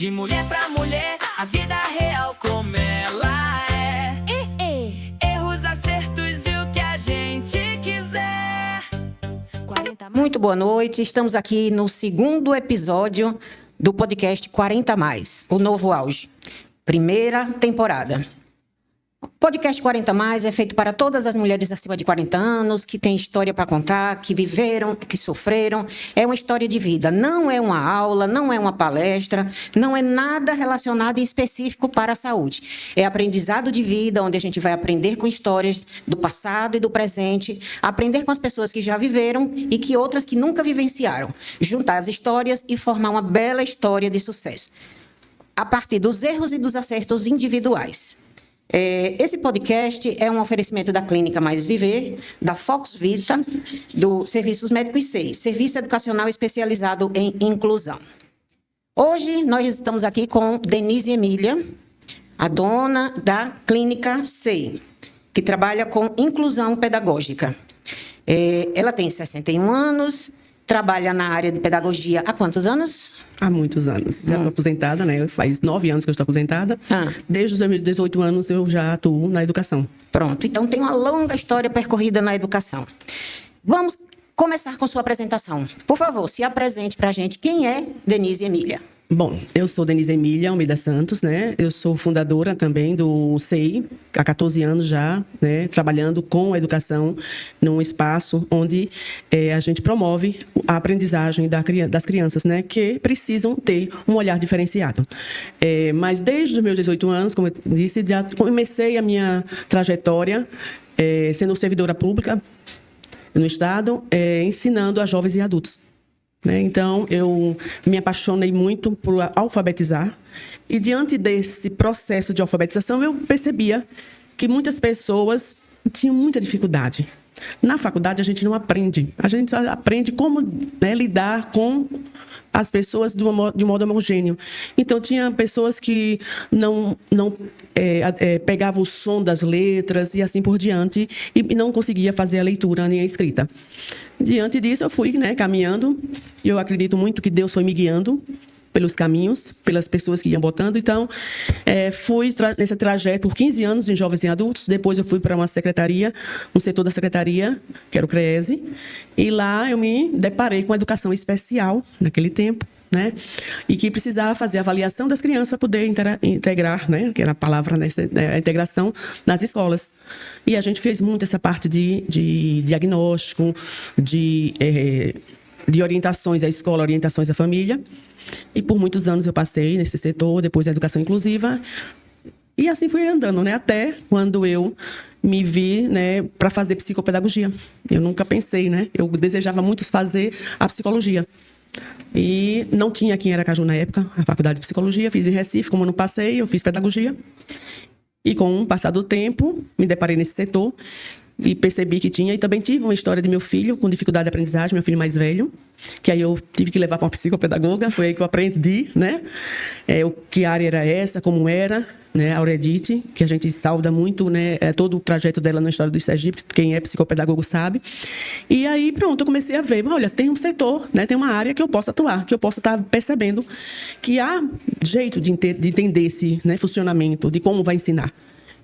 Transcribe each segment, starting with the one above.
De mulher pra mulher, a vida real como ela é. Erros, acertos e o que a gente quiser. Muito boa noite, estamos aqui no segundo episódio do podcast 40 Mais, o novo auge. Primeira temporada. O podcast 40 Mais é feito para todas as mulheres acima de 40 anos, que têm história para contar, que viveram, que sofreram. É uma história de vida, não é uma aula, não é uma palestra, não é nada relacionado e específico para a saúde. É aprendizado de vida, onde a gente vai aprender com histórias do passado e do presente, aprender com as pessoas que já viveram e que outras que nunca vivenciaram, juntar as histórias e formar uma bela história de sucesso, a partir dos erros e dos acertos individuais. Esse podcast é um oferecimento da Clínica Mais Viver, da Fox Vita, do Serviços Médicos 6, Serviço Educacional Especializado em Inclusão. Hoje nós estamos aqui com Denise Emília, a dona da Clínica SEI, que trabalha com inclusão pedagógica. Ela tem 61 anos, trabalha na área de pedagogia há quantos anos? Há muitos anos. Já estou aposentada, né? Faz 9 anos que eu estou aposentada. Desde os meus 18 anos eu já atuo na educação. Pronto, então tem uma longa história percorrida na educação. Vamos começar com sua apresentação. Por favor, se apresente para a gente. Quem é Denise Emília? Bom, eu sou Denise Emília Almeida Santos, né? Eu sou fundadora também do SEI, há 14 anos já, né? Trabalhando com a educação num espaço onde a gente promove a aprendizagem das crianças, né? Que precisam ter um olhar diferenciado. Mas desde os meus 18 anos, como eu disse, já comecei a minha trajetória sendo servidora pública no Estado, ensinando a jovens e adultos. Então, eu me apaixonei muito por alfabetizar e, diante desse processo de alfabetização, eu percebia que muitas pessoas tinham muita dificuldade. Na faculdade, a gente não aprende. A gente só aprende como lidar com as pessoas de um modo homogêneo. Então, tinha pessoas que não pegavam o som das letras e assim por diante e não conseguia fazer a leitura nem a escrita. Diante disso, eu fui caminhando e eu acredito muito que Deus foi me guiando pelos caminhos, pelas pessoas que iam botando. Então, fui nesse trajeto por 15 anos em jovens e adultos. Depois eu fui para uma secretaria, um setor da secretaria, que era o CREESE. E lá eu me deparei com a educação especial, naquele tempo, né? E que precisava fazer a avaliação das crianças para poder integrar, né? Que era a palavra, a integração nas escolas. E a gente fez muito essa parte de diagnóstico, de orientações à escola, orientações à família. E por muitos anos eu passei nesse setor, depois da educação inclusiva. E assim fui andando, até quando eu me vi para fazer psicopedagogia. Eu nunca pensei, eu desejava muito fazer a psicologia. E não tinha aqui em Aracaju na época a faculdade de psicologia, fiz em Recife, como eu não passei, eu fiz pedagogia. E com o passar do tempo, me deparei nesse setor e percebi que tinha. E também tive uma história de meu filho com dificuldade de aprendizagem, meu filho mais velho, que aí eu tive que levar para uma psicopedagoga, foi aí que eu aprendi, que área era essa, como era, a Auredite, que a gente sauda muito, todo o trajeto dela na história do Sergipe, quem é psicopedagogo sabe. E aí, pronto, eu comecei a ver, olha, tem um setor, tem uma área que eu posso atuar, que eu posso estar percebendo que há jeito de entender esse funcionamento, de como vai ensinar.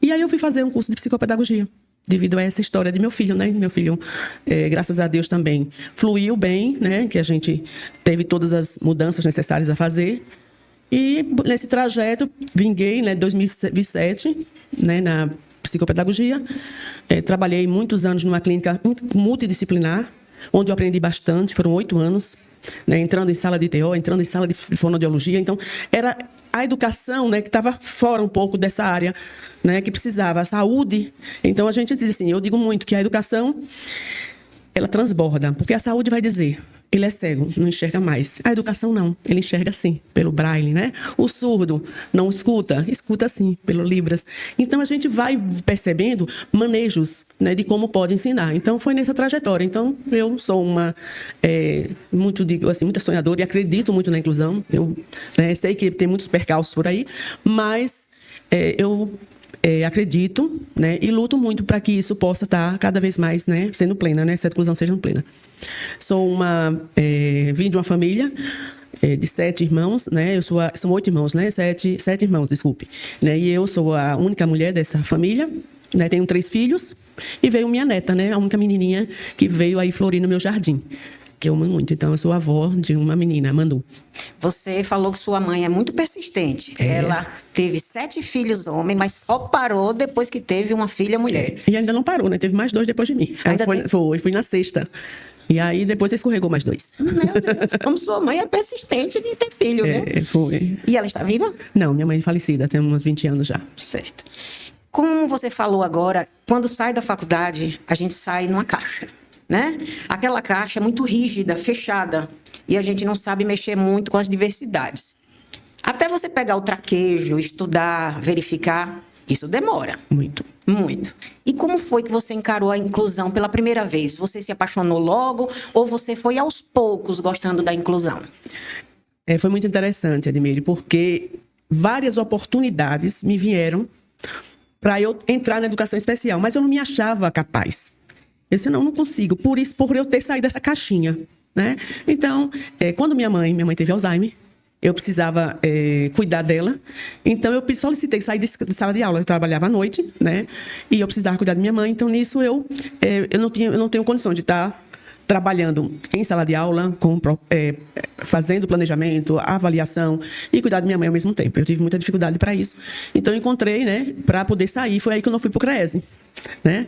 E aí eu fui fazer um curso de psicopedagogia, devido a essa história de meu filho, Meu filho, graças a Deus também, fluiu bem, que a gente teve todas as mudanças necessárias a fazer. E nesse trajeto, vinguei, em 2007, na psicopedagogia. Trabalhei muitos anos numa clínica multidisciplinar, onde eu aprendi bastante, foram 8 anos, entrando em sala de TO, entrando em sala de fonoaudiologia. Então, era a educação, que estava fora um pouco dessa área, que precisava, a saúde. Então, a gente diz assim, eu digo muito que a educação, ela transborda, porque a saúde vai dizer, ele é cego, não enxerga mais. A educação não, ele enxerga sim, pelo braille, O surdo não escuta, escuta sim, pelo Libras. Então, a gente vai percebendo manejos, de como pode ensinar. Então, foi nessa trajetória. Então, eu sou muita sonhadora e acredito muito na inclusão. Eu sei que tem muitos percalços por aí, mas eu acredito, e luto muito para que isso possa estar cada vez mais, sendo plena, essa inclusão seja plena. Vim de uma família de 7 irmãos, né? São 8 irmãos, né? 7 irmãos, desculpe. Né? E eu sou a única mulher dessa família, né? Tenho 3 filhos e veio minha neta, né? A única menininha que veio aí florir no meu jardim, que eu amo muito. Então, eu sou avó de uma menina, Manu. Você falou que sua mãe é muito persistente. Ela teve 7 filhos homens, mas só parou depois que teve uma filha mulher. E ainda não parou, né? Teve mais 2 depois de mim. Fui na 6ª. E aí, depois escorregou mais 2. Meu Deus, como sua mãe é persistente de ter filho, viu? Foi. E ela está viva? Não, minha mãe é falecida, tem uns 20 anos já. Certo. Como você falou agora, quando sai da faculdade, a gente sai numa caixa, né? Aquela caixa é muito rígida, fechada, e a gente não sabe mexer muito com as diversidades. Até você pegar o traquejo, estudar, verificar, isso demora. Muito. Muito. E como foi que você encarou a inclusão pela primeira vez? Você se apaixonou logo ou você foi aos poucos gostando da inclusão? Foi muito interessante, Admire, porque várias oportunidades me vieram para eu entrar na educação especial, mas eu não me achava capaz. Eu disse, não consigo, por eu ter saído dessa caixinha, né? Então, quando minha mãe teve Alzheimer, eu precisava cuidar dela. Então, eu solicitei sair de sala de aula. Eu trabalhava à noite, né? E eu precisava cuidar da minha mãe. Então, nisso, eu não tenho condição de estar trabalhando em sala de aula, fazendo planejamento, avaliação e cuidar da minha mãe ao mesmo tempo. Eu tive muita dificuldade para isso. Então, eu encontrei, né, para poder sair. Foi aí que eu não fui para o CREESE, né?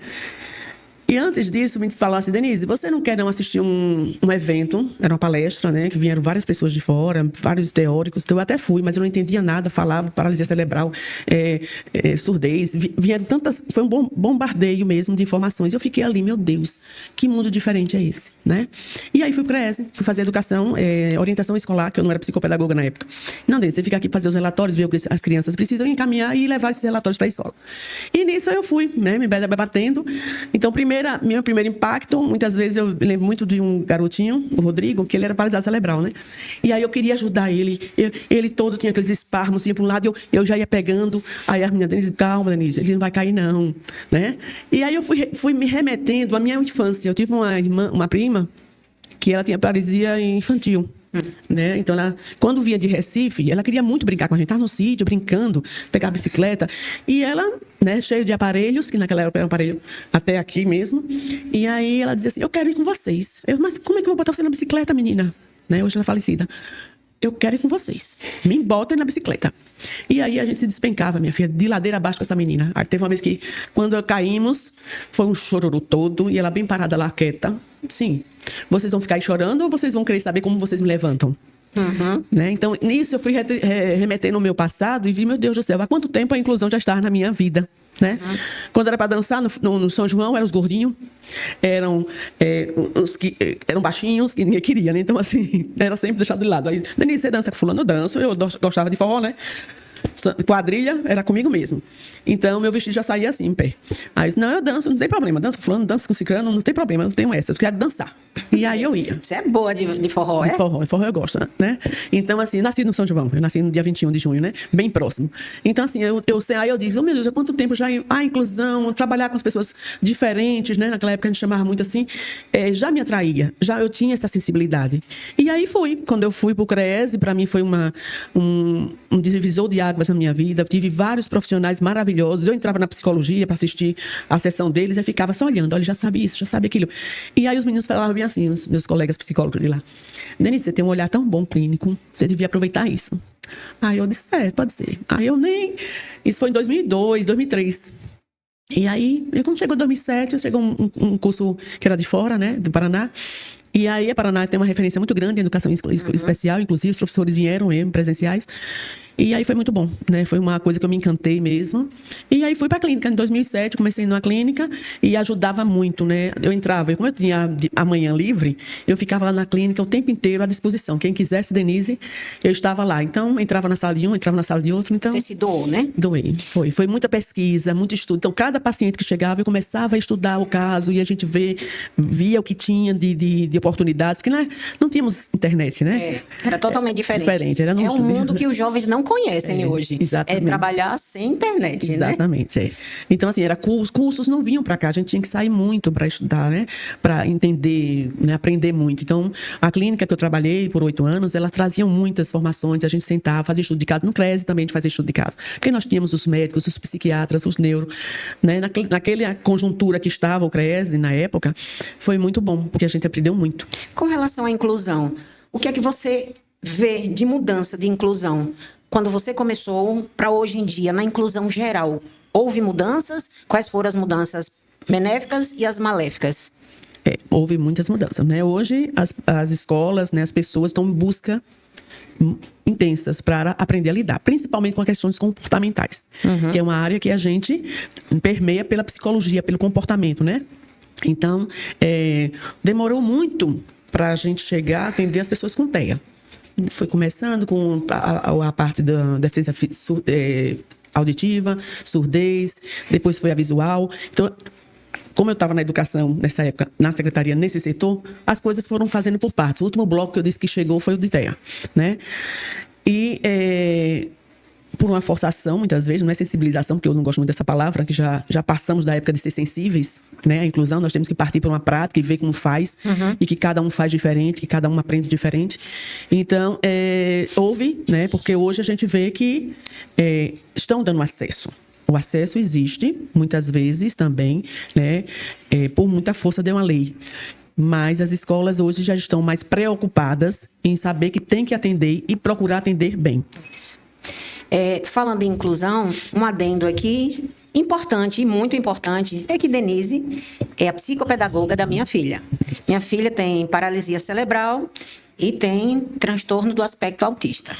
E antes disso, me falasse, Denise, você não quer não assistir um evento? Era uma palestra, né? Que vieram várias pessoas de fora, vários teóricos. Então, eu até fui, mas eu não entendia nada. Falava paralisia cerebral, surdez. Vieram tantas... Foi um bombardeio mesmo de informações. Eu fiquei ali, meu Deus, que mundo diferente é esse, né? E aí fui para o CREESE, fui fazer educação, orientação escolar, que eu não era psicopedagoga na época. Não, Denise, você fica aqui fazer os relatórios, ver o que as crianças precisam, encaminhar e levar esses relatórios para a escola. E nisso eu fui, né? Me batendo. Então, meu primeiro impacto, muitas vezes eu lembro muito de um garotinho, o Rodrigo, que ele era paralisado cerebral, né? E aí eu queria ajudar ele. Ele todo tinha aqueles espasmos, assim, para um lado, eu já ia pegando. Aí a menina, Denise, calma, Denise, ele não vai cair, não, né? E aí eu fui me remetendo à minha infância. Eu tive uma prima, que ela tinha paralisia infantil. Né? Então, quando vinha de Recife, ela queria muito brincar com a gente. Estava no sítio, brincando, pegar a bicicleta. E ela, né, cheia de aparelhos, que naquela época era um aparelho até aqui mesmo. E aí ela dizia assim, eu quero ir com vocês. Mas como é que eu vou botar você na bicicleta, menina? Né? Hoje ela é falecida. Eu quero ir com vocês. Me botem na bicicleta. E aí a gente se despencava, minha filha, de ladeira abaixo com essa menina. Aí teve uma vez que, quando caímos, foi um chororô todo, e ela bem parada lá, quieta. Sim. Vocês vão ficar aí chorando ou vocês vão querer saber como vocês me levantam? Uhum. Né? Então, nisso eu fui remetendo o meu passado e vi, meu Deus do céu, há quanto tempo a inclusão já estava na minha vida, né? Uhum. Quando era para dançar no São João, eram os gordinhos, eram os que eram baixinhos, que ninguém queria, né? Então, assim, era sempre deixado de lado. Aí, Denise, você dança com fulano? Eu danço, eu gostava de forró, né? Quadrilha era comigo mesmo. Então, meu vestido já saía assim, em pé. Aí eu disse, não, eu danço, não tem problema. Danço com fulano, danço com ciclano, não tem problema, eu não tenho essa. Eu quero dançar. E aí eu ia. Você é boa de forró, é? Forró eu gosto, né? Então, assim, nasci no São João. Eu nasci no dia 21 de junho, né? Bem próximo. Então, assim, aí eu disse, oh, meu Deus, há quanto tempo já a inclusão, trabalhar com as pessoas diferentes, né? Naquela época a gente chamava muito assim, já me atraía. Já eu tinha essa sensibilidade. E aí fui. Quando eu fui pro CREESE, para mim foi um divisor de águas na minha vida. Tive vários profissionais maravilhosos. Eu entrava na psicologia para assistir a sessão deles e ficava só olhando. Olha, já sabe isso, já sabe aquilo. E aí os meninos falavam bem assim, os meus colegas psicólogos de lá. Denise, você tem um olhar tão bom clínico, você devia aproveitar isso. Aí eu disse, pode ser. Aí eu nem... Isso foi em 2002, 2003. E aí, quando chegou 2007, chegou um curso que era de fora, né, do Paraná. E aí, a Paraná tem uma referência muito grande em educação especial, inclusive os professores vieram mesmo, presenciais. E aí foi muito bom, né? Foi uma coisa que eu me encantei mesmo. E aí fui para a clínica. Em 2007, comecei numa clínica e ajudava muito, né? Eu entrava, como eu tinha a manhã livre, eu ficava lá na clínica o tempo inteiro à disposição. Quem quisesse, Denise, eu estava lá. Então, entrava na sala de um, entrava na sala de outro. Então, você se doou, né? Doei, foi muita pesquisa, muito estudo. Então, cada paciente que chegava, eu começava a estudar o caso e a gente via o que tinha de oportunidades, porque não tínhamos internet, né? Era totalmente diferente. Era um mundo que os jovens não conhecem hoje. Exatamente. É trabalhar sem internet, Exatamente, né? Então, assim, cursos não vinham para cá, a gente tinha que sair muito para estudar, né? Para entender, né? Aprender muito. Então, a clínica que eu trabalhei por 8 anos, elas traziam muitas formações, a gente sentava, fazia estudo de casa. No CRESE também a gente fazia estudo de casa. Porque nós tínhamos os médicos, os psiquiatras, os neuro, né? Naquela conjuntura que estava o CRESE, na época, foi muito bom, porque a gente aprendeu muito. Com relação à inclusão, o que é que você vê de mudança de inclusão quando você começou para hoje em dia, na inclusão geral? Houve mudanças? Quais foram as mudanças benéficas e as maléficas? Houve muitas mudanças, né? Hoje, as escolas, né, as pessoas estão em busca intensas para aprender a lidar, principalmente com as questões comportamentais, que é uma área que a gente permeia pela psicologia, pelo comportamento, né? Então, demorou muito para a gente chegar a atender as pessoas com TEA. Foi começando com a parte da deficiência auditiva, surdez, depois foi a visual. Então, como eu estava na educação, nessa época, na secretaria, nesse setor, as coisas foram fazendo por partes. O último bloco que eu disse que chegou foi o de TEA, né? E por uma forçação, muitas vezes, não é sensibilização, porque eu não gosto muito dessa palavra, que já passamos da época de ser sensíveis, né? A inclusão, nós temos que partir para uma prática e ver como faz, e que cada um faz diferente, que cada um aprende diferente. Então, houve, né? Porque hoje a gente vê que estão dando acesso. O acesso existe, muitas vezes também, né? Por muita força de uma lei. Mas as escolas hoje já estão mais preocupadas em saber que tem que atender e procurar atender bem. Falando em inclusão, um adendo aqui importante, e muito importante, é que Denise é a psicopedagoga da minha filha. Minha filha tem paralisia cerebral e tem transtorno do aspecto autista.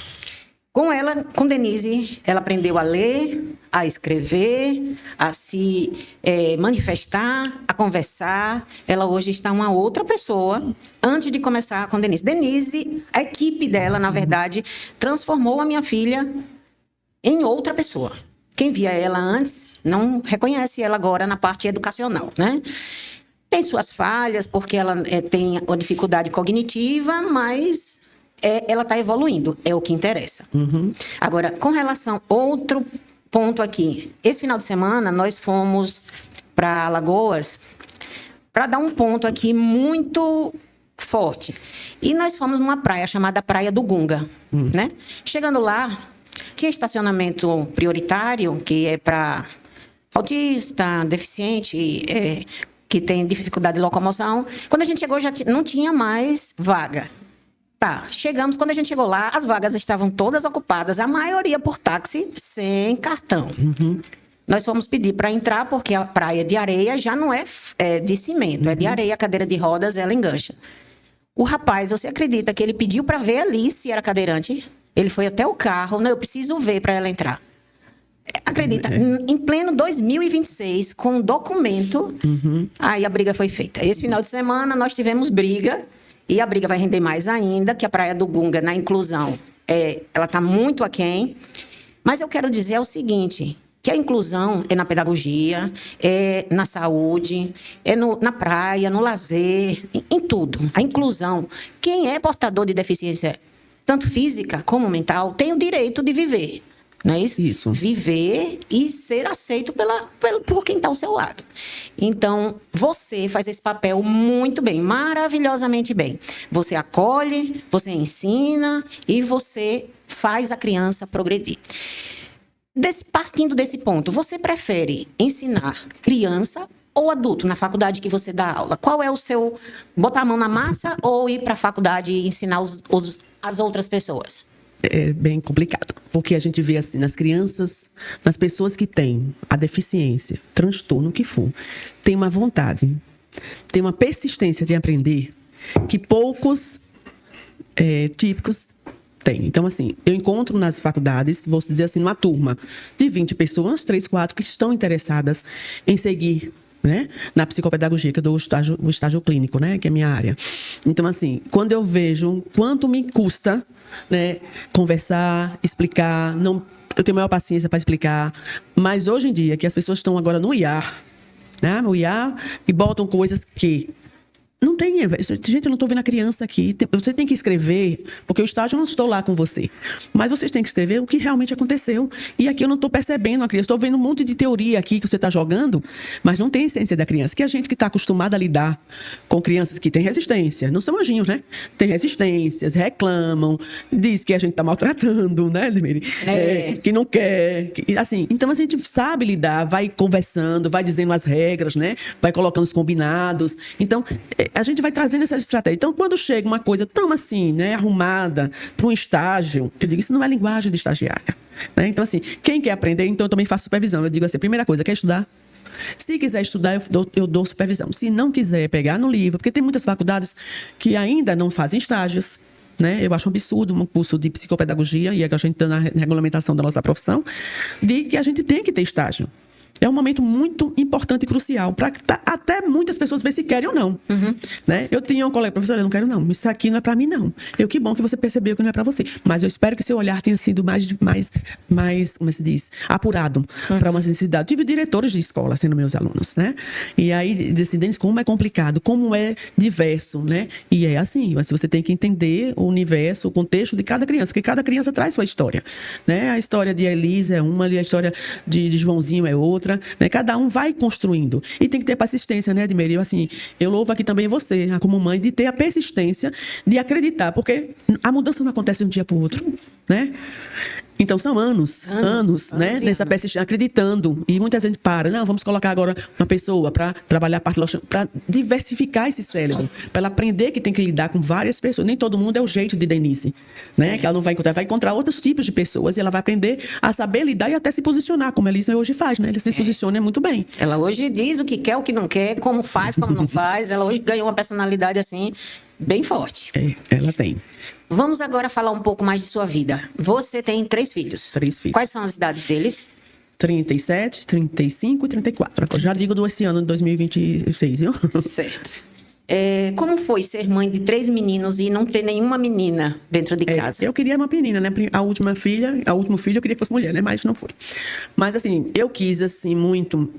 Com Denise, ela aprendeu a ler, a escrever, a se manifestar, a conversar. Ela hoje está uma outra pessoa antes de começar com Denise. A equipe dela, na verdade, transformou a minha filha em outra pessoa. Quem via ela antes não reconhece ela agora na parte educacional, né? Tem suas falhas, porque ela tem uma dificuldade cognitiva, mas ela está evoluindo, é o que interessa. Agora, com relação a outro ponto aqui. Esse final de semana, nós fomos para Alagoas para dar um ponto aqui muito forte. E nós fomos numa praia chamada Praia do Gunga, né? Chegando lá, tinha estacionamento prioritário, que é para autista, deficiente, que tem dificuldade de locomoção. Quando a gente chegou, já não tinha mais vaga. Tá, chegamos, quando a gente chegou lá, as vagas estavam todas ocupadas, a maioria por táxi, sem cartão. Nós fomos pedir para entrar, porque a praia de areia já não é de cimento, é de areia, a cadeira de rodas, ela engancha. O rapaz, você acredita que ele pediu para ver ali se era cadeirante? Ele foi até o carro, não, eu preciso ver para ela entrar. Acredita, em pleno 2026, com um documento, aí a briga foi feita. Esse final de semana nós tivemos briga, e a briga vai render mais ainda, que a Praia do Gunga, na inclusão, ela está muito aquém. Mas eu quero dizer o seguinte, que a inclusão é na pedagogia, é na saúde, na praia, no lazer, em tudo. A inclusão, quem é portador de deficiência, tanto física como mental, tem o direito de viver. Não é isso? Isso. Viver e ser aceito por quem está ao seu lado. Então, você faz esse papel muito bem, maravilhosamente bem. Você acolhe, você ensina e você faz a criança progredir. Partindo desse ponto, você prefere ensinar criança ou adulto na faculdade que você dá aula? Qual é o seu... botar a mão na massa ou ir para a faculdade e ensinar as outras pessoas? É bem complicado, porque a gente vê assim, nas crianças, nas pessoas que têm a deficiência, transtorno, o que for, tem uma vontade, tem uma persistência de aprender que poucos típicos têm. Então, assim, eu encontro nas faculdades, vou dizer assim, numa turma de 20 pessoas, 3, 4 que estão interessadas em seguir, né, na psicopedagogia, que eu dou o estágio clínico, né, que é a minha área. Então, assim, quando eu vejo quanto me custa, né, conversar, explicar, eu tenho maior paciência para explicar, mas hoje em dia, que as pessoas estão agora no IA, né, no IA, e botam coisas que Não tem, gente, eu não estou vendo a criança aqui. Você tem que escrever, porque o estágio eu não estou lá com você. Mas vocês têm que escrever o que realmente aconteceu. E aqui eu não estou percebendo a criança. Estou vendo um monte de teoria aqui que você está jogando, mas não tem a essência da criança. Que a gente que está acostumada a lidar com crianças que têm resistência, não são anjinhos, né? Tem resistências, reclamam, diz que a gente está maltratando, né, Edmire? Que não quer. Assim, então a gente sabe lidar, vai conversando, vai dizendo as regras, né? Vai colocando os combinados. Então, a gente vai trazendo essa estratégia. Então, quando chega uma coisa tão assim, né, arrumada para um estágio, eu digo, isso não é linguagem de estagiária. Né? Então, assim, quem quer aprender, então eu também faço supervisão. Eu digo assim, primeira coisa, quer estudar? Se quiser estudar, eu dou supervisão. Se não quiser, pegar no livro, porque tem muitas faculdades que ainda não fazem estágios. Né? Eu acho um absurdo um curso de psicopedagogia, e é que a gente está na regulamentação da nossa profissão, de que a gente tem que ter estágio. É um momento muito importante e crucial para até muitas pessoas ver se querem ou não. Né? Eu tinha um colega, professor, eu não quero não. Isso aqui não é para mim, não. Que bom que você percebeu que não é para você. Mas eu espero que seu olhar tenha sido mais como se diz, apurado para uma necessidade. Eu tive diretores de escola sendo meus alunos, né? E aí, decidentes, como é complicado, como é diverso, né? E é assim, você tem que entender o universo, o contexto de cada criança, porque cada criança traz sua história. Né? A história de Elisa é uma, a história de Joãozinho é outra. Né? Cada um vai construindo. E tem que ter persistência, né, Edmire? Assim, eu louvo aqui também você, como mãe, de ter a persistência, de acreditar, porque a mudança não acontece de um dia para o outro. Né? Então, são anos, né? Nessa persistência, acreditando. E muita gente para. Não, vamos colocar agora uma pessoa para trabalhar a parte lógica, para diversificar esse cérebro, para ela aprender que tem que lidar com várias pessoas. Nem todo mundo é o jeito de Denise, né? Que ela não vai encontrar outros tipos de pessoas e ela vai aprender a saber lidar e até se posicionar, como a Elisa hoje faz, né? Ela se posiciona muito bem. Ela hoje diz o que quer, o que não quer, como faz, como não faz. Ela hoje ganhou uma personalidade, assim, bem forte. Ela tem. Vamos agora falar um pouco mais de sua vida. Você tem 3 filhos. 3 filhos. Quais são as idades deles? 37, 35 e 34. Eu já digo esse ano de 2026, viu? Certo. Como foi ser mãe de 3 meninos e não ter nenhuma menina dentro de casa? Eu queria uma menina, né? O último filho eu queria que fosse mulher, né? Mas não foi. Mas, assim, eu quis, assim, muito...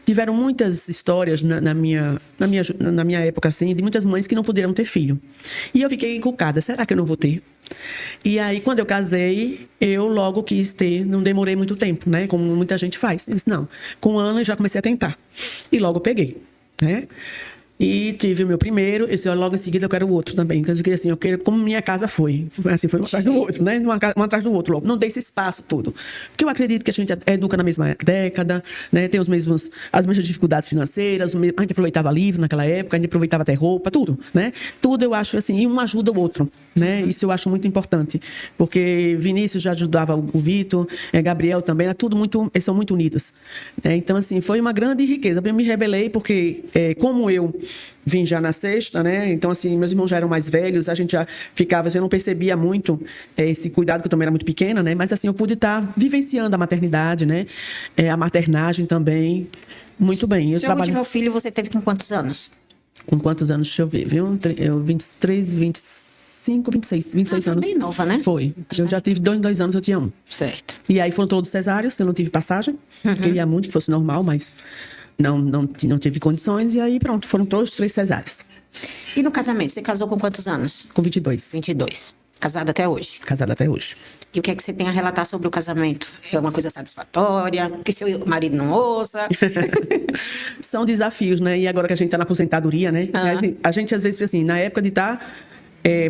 tiveram muitas histórias na minha época, assim, de muitas mães que não puderam ter filho. E eu fiquei encucada. Será que eu não vou ter? E aí, quando eu casei, eu logo quis ter, não demorei muito tempo, né? Como muita gente faz. Eu disse, não. Com 1 ano eu já comecei a tentar. E logo peguei, né? E tive o meu primeiro, eu disse, logo em seguida eu quero o outro também. Então, eu quero, como minha casa foi. Assim, foi um atrás do outro, né? Um atrás do outro logo. Não dei esse espaço todo. Porque eu acredito que a gente educa na mesma década, né? Tem as mesmas dificuldades financeiras, a gente aproveitava livro naquela época, a gente aproveitava até roupa, tudo, né? Tudo eu acho assim, e um ajuda o outro, né? Isso eu acho muito importante. Porque Vinícius já ajudava o Vitor, Gabriel também, eles são muito unidos. Né? Então, assim, foi uma grande riqueza. Eu me revelei porque, como eu vim já na 6ª, né? Então, assim, meus irmãos já eram mais velhos, a gente já ficava, eu não percebia muito esse cuidado, que eu também era muito pequena, né? Mas, assim, eu pude estar vivenciando a maternidade, né? A maternagem também, muito bem. Seu último filho você teve com quantos anos? Com quantos anos, deixa eu ver, viu? 23, 25, 26 anos. Foi bem nova, né? Foi. Eu já tive 2 anos, eu tinha 1. Certo. E aí foram todos cesáreos, eu não tive passagem. Queria muito que fosse normal, mas... Não tive condições, e aí pronto, foram todos 3 cesáreos. E no casamento, você casou com quantos anos? Com 22. 22. Casada até hoje? Casada até hoje. E o que é que você tem a relatar sobre o casamento? É uma coisa satisfatória? Que seu marido não ouça? São desafios, né? E agora que a gente está na aposentadoria, né? A gente às vezes, assim, na época de estar...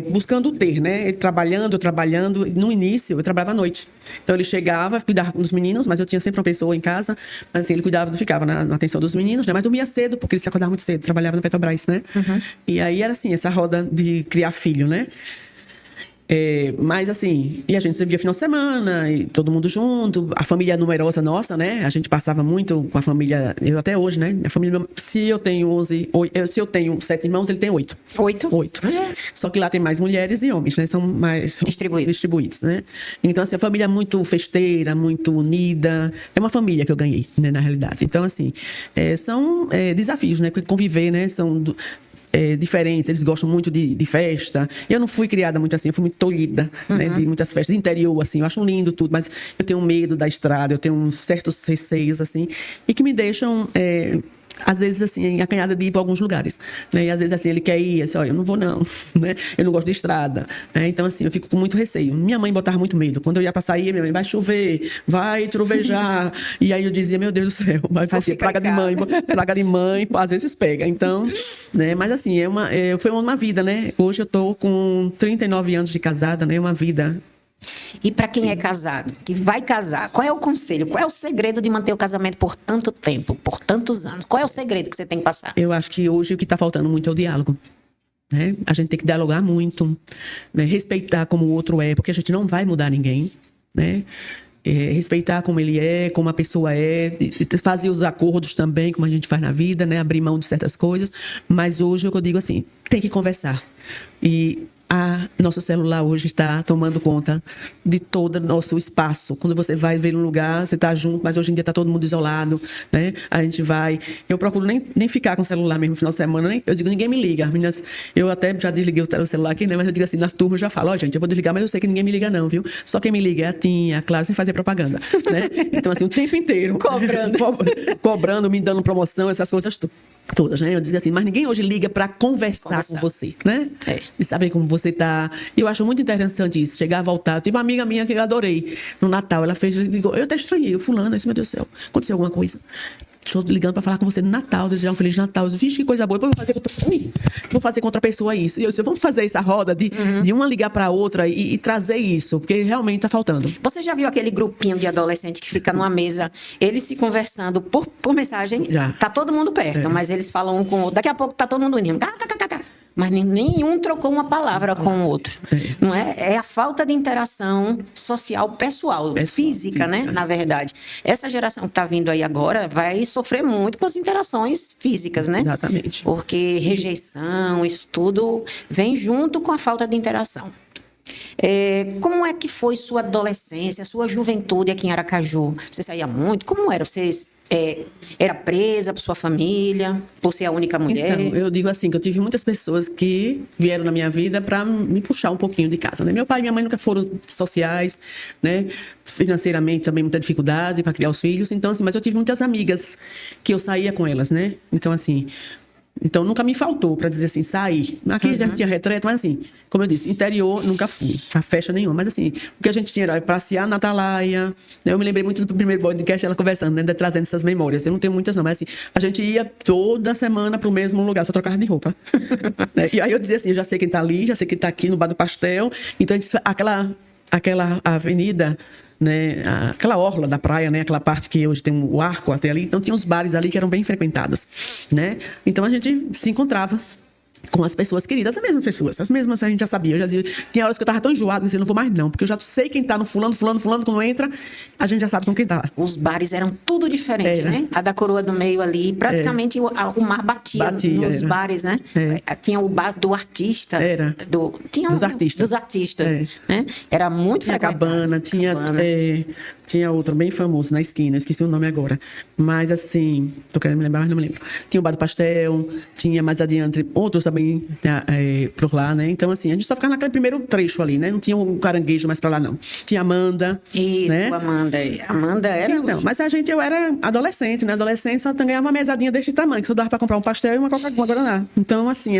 buscando ter, né? Trabalhando. No início, eu trabalhava à noite. Então, ele chegava, cuidava dos meninos, mas eu tinha sempre uma pessoa em casa. Mas, assim, ele ficava na atenção dos meninos, né? Mas dormia cedo, porque ele se acordava muito cedo. Trabalhava na Petrobras, né? E aí, era assim, essa roda de criar filho, né? Mas assim, e a gente se via final de semana, e todo mundo junto, a família numerosa nossa, né? A gente passava muito com a família, eu até hoje, né? Minha família, se eu tenho 7 irmãos, ele tem 8. 8? 8. Só que lá tem mais mulheres e homens, né? São mais distribuídos, né? Então, assim, a família é muito festeira, muito unida. É uma família que eu ganhei, né? Na realidade. Então, assim, são desafios, né? Conviver, né? São diferentes, eles gostam muito de festa. Eu não fui criada muito assim, eu fui muito tolhida, né, de muitas festas, de interior, assim, eu acho lindo tudo, mas eu tenho medo da estrada, eu tenho uns certos receios, assim, e que me deixam às vezes, assim, acanhada de ir para alguns lugares, né? E às vezes, assim, ele quer ir, assim, olha, eu não vou não, né? Eu não gosto de estrada, né? Então, assim, eu fico com muito receio. Minha mãe botava muito medo. Quando eu ia para sair, minha mãe, vai chover, vai trovejar. E aí eu dizia, meu Deus do céu, vai fazer praga de mãe, às vezes pega. Então, né? Mas, assim, foi uma vida, né? Hoje eu tô com 39 anos de casada, né? Uma vida. E para quem é casado, que vai casar, qual é o conselho? Qual é o segredo de manter o casamento por tanto tempo, por tantos anos? Qual é o segredo que você tem que passar? Eu acho que hoje o que está faltando muito é o diálogo, né? A gente tem que dialogar muito, né? Respeitar como o outro é, porque a gente não vai mudar ninguém, né? Respeitar como ele é, como a pessoa é, fazer os acordos também, como a gente faz na vida, né? Abrir mão de certas coisas. Mas hoje, o que eu digo assim, tem que conversar. E nosso celular hoje está tomando conta de todo o nosso espaço. Quando você vai ver um lugar, você está junto, mas hoje em dia está todo mundo isolado, né? A gente vai... Eu procuro nem ficar com o celular mesmo no final de semana, né? Eu digo, ninguém me liga. Meninas, eu até já desliguei o celular aqui, né? Mas eu digo assim, nas turmas eu já falo, ó, gente, eu vou desligar, mas eu sei que ninguém me liga não, viu? Só quem me liga é a Tinha, a Clara, sem fazer propaganda, né? Então, assim, o tempo inteiro... Cobrando, me dando promoção, essas coisas todas, né? Eu dizia assim, mas ninguém hoje liga para conversar com você, né? E saber como você tá. Eu acho muito interessante isso, chegar a voltar. Tive uma amiga minha que eu adorei no Natal, ela ligou, eu até estranhei, o fulano, eu disse, meu Deus do céu, aconteceu alguma coisa. Estou ligando para falar com você no Natal, desejar um Feliz Natal. Eu disse, vixe, que coisa boa, depois vou fazer com outra pessoa isso. E eu disse, vamos fazer essa roda de uma ligar para a outra e trazer isso, porque realmente está faltando. Você já viu aquele grupinho de adolescente que fica numa mesa, eles se conversando por mensagem? Já. Tá todo mundo perto, mas eles falam um com o outro. Daqui a pouco tá todo mundo unindo. Mas nenhum trocou uma palavra com o outro. Não é? É a falta de interação social, pessoal, física, né? Na verdade. Essa geração que está vindo aí agora vai sofrer muito com as interações físicas, né? Exatamente. Porque rejeição, isso tudo vem junto com a falta de interação. Como é que foi sua adolescência, sua juventude aqui em Aracaju? Você saía muito? Como era? Você era presa por sua família, por ser a única mulher? Então, eu digo assim, que eu tive muitas pessoas que vieram na minha vida para me puxar um pouquinho de casa, né? Meu pai e minha mãe nunca foram sociais, né? Financeiramente também muita dificuldade para criar os filhos, então assim, mas eu tive muitas amigas que eu saía com elas, né? Então assim, nunca me faltou para dizer assim, sair. Aqui já tinha retreta, mas assim, como eu disse, interior nunca fui, a festa nenhuma. Mas assim, o que a gente tinha era passear na Atalaia. Né? Eu me lembrei muito do primeiro podcast, ela conversando, né? Trazendo essas memórias. Eu não tenho muitas não, mas assim, a gente ia toda semana pro mesmo lugar, só trocava de roupa. Né? E aí eu dizia assim, eu já sei quem tá ali, já sei quem tá aqui no Bar do Pastel. Então a gente, aquela avenida, né, aquela orla da praia, né, aquela parte que hoje tem o arco até ali, então tinha uns bares ali que eram bem frequentados, né? Então a gente se encontrava com as pessoas queridas, as mesmas pessoas, as mesmas a gente já sabia. Eu já dizia, tinha horas que eu tava tão enjoada que eu não vou mais não, porque eu já sei quem tá no fulano, quando entra, a gente já sabe com quem tá. Os bares eram tudo diferente, né? A da Coroa do Meio ali, praticamente o mar batia nos bares, né? Tinha o bar do artista. Dos artistas. Né? Era muito frequentado. Cabana, tinha outro bem famoso na esquina, eu esqueci o nome agora. Mas assim, tô querendo me lembrar, mas não me lembro. Tinha o Bar do Pastel, tinha mais adiante outros também por lá, né? Então assim, a gente só ficava naquele primeiro trecho ali, né? Não tinha um caranguejo mais pra lá, não. Tinha Amanda. Isso, né? Amanda era... Então, mas eu era adolescente, né? Adolescente só ganhava uma mesadinha deste tamanho, que só dava pra comprar um pastel e uma Guaraná. Então assim,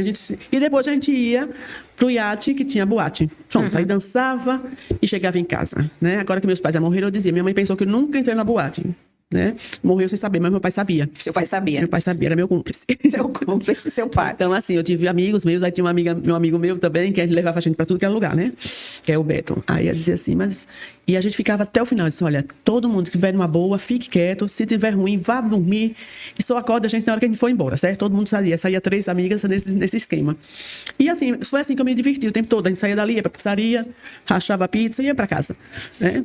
e depois a gente ia pro iate que tinha boate. Pronto, aí dançava e chegava em casa, né? Agora que meus pais já morreram, eu dizia, minha mãe pensou que eu nunca entrei na boate, né? Morreu sem saber, mas meu pai sabia. Seu pai sabia? Meu pai sabia, era meu cúmplice. Seu cúmplice, seu pai. Então, assim, eu tive amigos meus, aí tinha um amigo meu também, que levava a gente pra tudo que era lugar, né? Que é o Beto. Aí eu dizia assim, E a gente ficava até o final, eu disse, olha, todo mundo que tiver numa boa, fique quieto, se tiver ruim, vá dormir, e só acorda a gente na hora que a gente for embora, certo? Todo mundo saía 3 amigas nesse esquema. E assim, foi assim que eu me diverti o tempo todo, a gente saía dali, ia pra pizzaria, rachava a pizza e ia pra casa, né?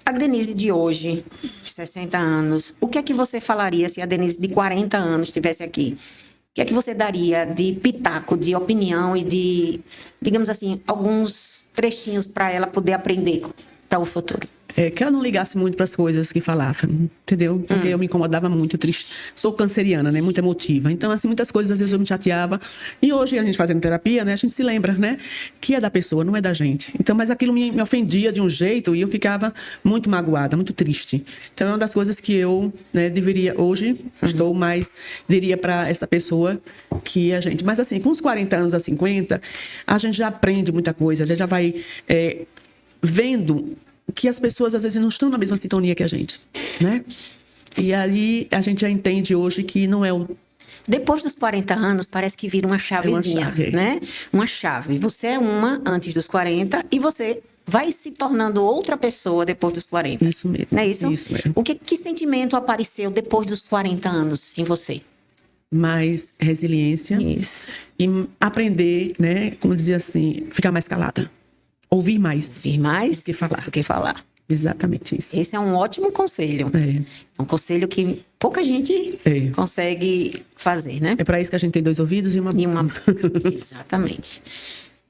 A Denise de hoje, de 60 anos, o que é que você falaria se a Denise de 40 anos estivesse aqui? O que é que você daria de pitaco, de opinião e de, digamos assim, alguns trechinhos para ela poder aprender para o futuro? que ela não ligasse muito para as coisas que falava, entendeu? Porque eu me incomodava muito, triste. Sou canceriana, né? Muito emotiva. Então, assim, muitas coisas às vezes eu me chateava. E hoje, a gente fazendo terapia, né? A gente se lembra, né? Que é da pessoa, não é da gente. Então, mas aquilo me ofendia de um jeito e eu ficava muito magoada, muito triste. Então, é uma das coisas que eu, né, deveria, hoje, estou mais, diria para essa pessoa que a gente... Mas, assim, com uns 40 anos a 50, a gente já aprende muita coisa, a gente já vai vendo que as pessoas, às vezes, não estão na mesma sintonia que a gente, né? E aí, a gente já entende hoje que não é o... Depois dos 40 anos, parece que vira uma chavezinha, né? Uma chave. Você é uma antes dos 40 e você vai se tornando outra pessoa depois dos 40. Isso mesmo. Não é isso? Isso mesmo. Que sentimento apareceu depois dos 40 anos em você? Mais resiliência. Isso. E aprender, né? Como dizia assim, ficar mais calada. Ouvir mais. Ouvir mais do que falar. Do que falar. Exatamente isso. Esse é um ótimo conselho. É um conselho que pouca gente consegue fazer, né? É para isso que a gente tem 2 ouvidos e uma boca. Exatamente.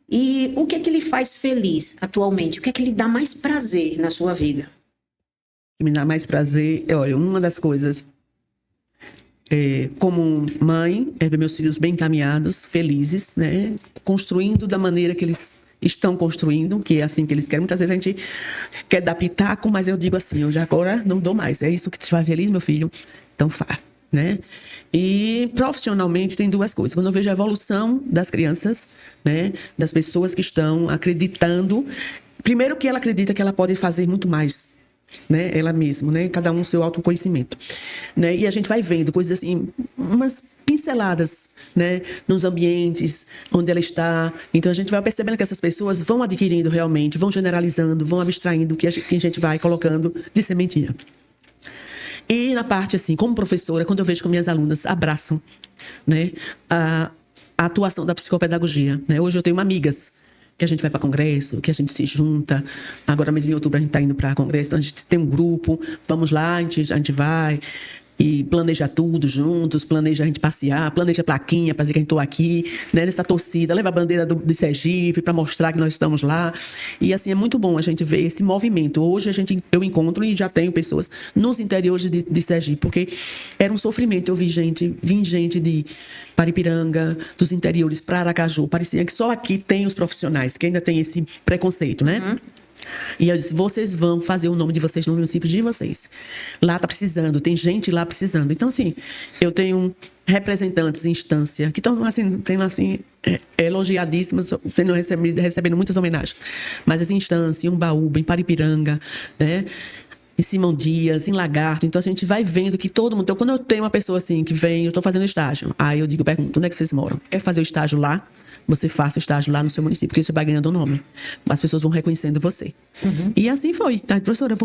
E o que é que lhe faz feliz atualmente? O que é que lhe dá mais prazer na sua vida? O que me dá mais prazer, olha, uma das coisas, como mãe, é ver meus filhos bem encaminhados, felizes, né? Construindo da maneira que eles estão construindo, que é assim que eles querem. Muitas vezes a gente quer dar pitaco, mas eu digo assim, eu já agora não dou mais. É isso que te faz feliz, meu filho? Então faz, né? E profissionalmente tem 2 coisas. Quando eu vejo a evolução das crianças, né? Das pessoas que estão acreditando. Primeiro que ela acredita que ela pode fazer muito mais, né? Ela mesma, né? Cada um o seu autoconhecimento, né? E a gente vai vendo coisas assim, umas pinceladas, né? Nos ambientes onde ela está. Então a gente vai percebendo que essas pessoas vão adquirindo realmente, vão generalizando, vão abstraindo o que a gente vai colocando de sementinha. E na parte assim, como professora, quando eu vejo que minhas alunas abraçam, né, a atuação da psicopedagogia, né? Hoje eu tenho amigas que a gente vai para congresso, que a gente se junta. Agora mesmo em outubro a gente está indo para congresso, então a gente tem um grupo, vamos lá, a gente vai e planeja tudo juntos, planeja a gente passear, planeja plaquinha para dizer que a gente está aqui, né, nessa torcida, leva a bandeira de Sergipe para mostrar que nós estamos lá. E assim, é muito bom a gente ver esse movimento. Hoje eu encontro e já tenho pessoas nos interiores de Sergipe, porque era um sofrimento. Eu vim gente de Paripiranga, dos interiores para Aracaju. Parecia que só aqui tem os profissionais, que ainda tem esse preconceito, né? E eu disse, vocês vão fazer o nome de vocês no município de vocês. Lá está precisando, tem gente lá precisando. Então, assim, eu tenho representantes em instância que estão, assim, elogiadíssimas, recebendo muitas homenagens. Mas as instâncias, em Umbaúba, em Paripiranga, né? Em Simão Dias, em Lagarto. Então, a gente vai vendo que todo mundo... Então, quando eu tenho uma pessoa assim que vem, eu estou fazendo estágio. Aí eu pergunto, onde é que vocês moram? Quer fazer o estágio lá? Você faça o estágio lá no seu município, porque você vai ganhando o nome. As pessoas vão reconhecendo você. E assim foi. Tá, professora, eu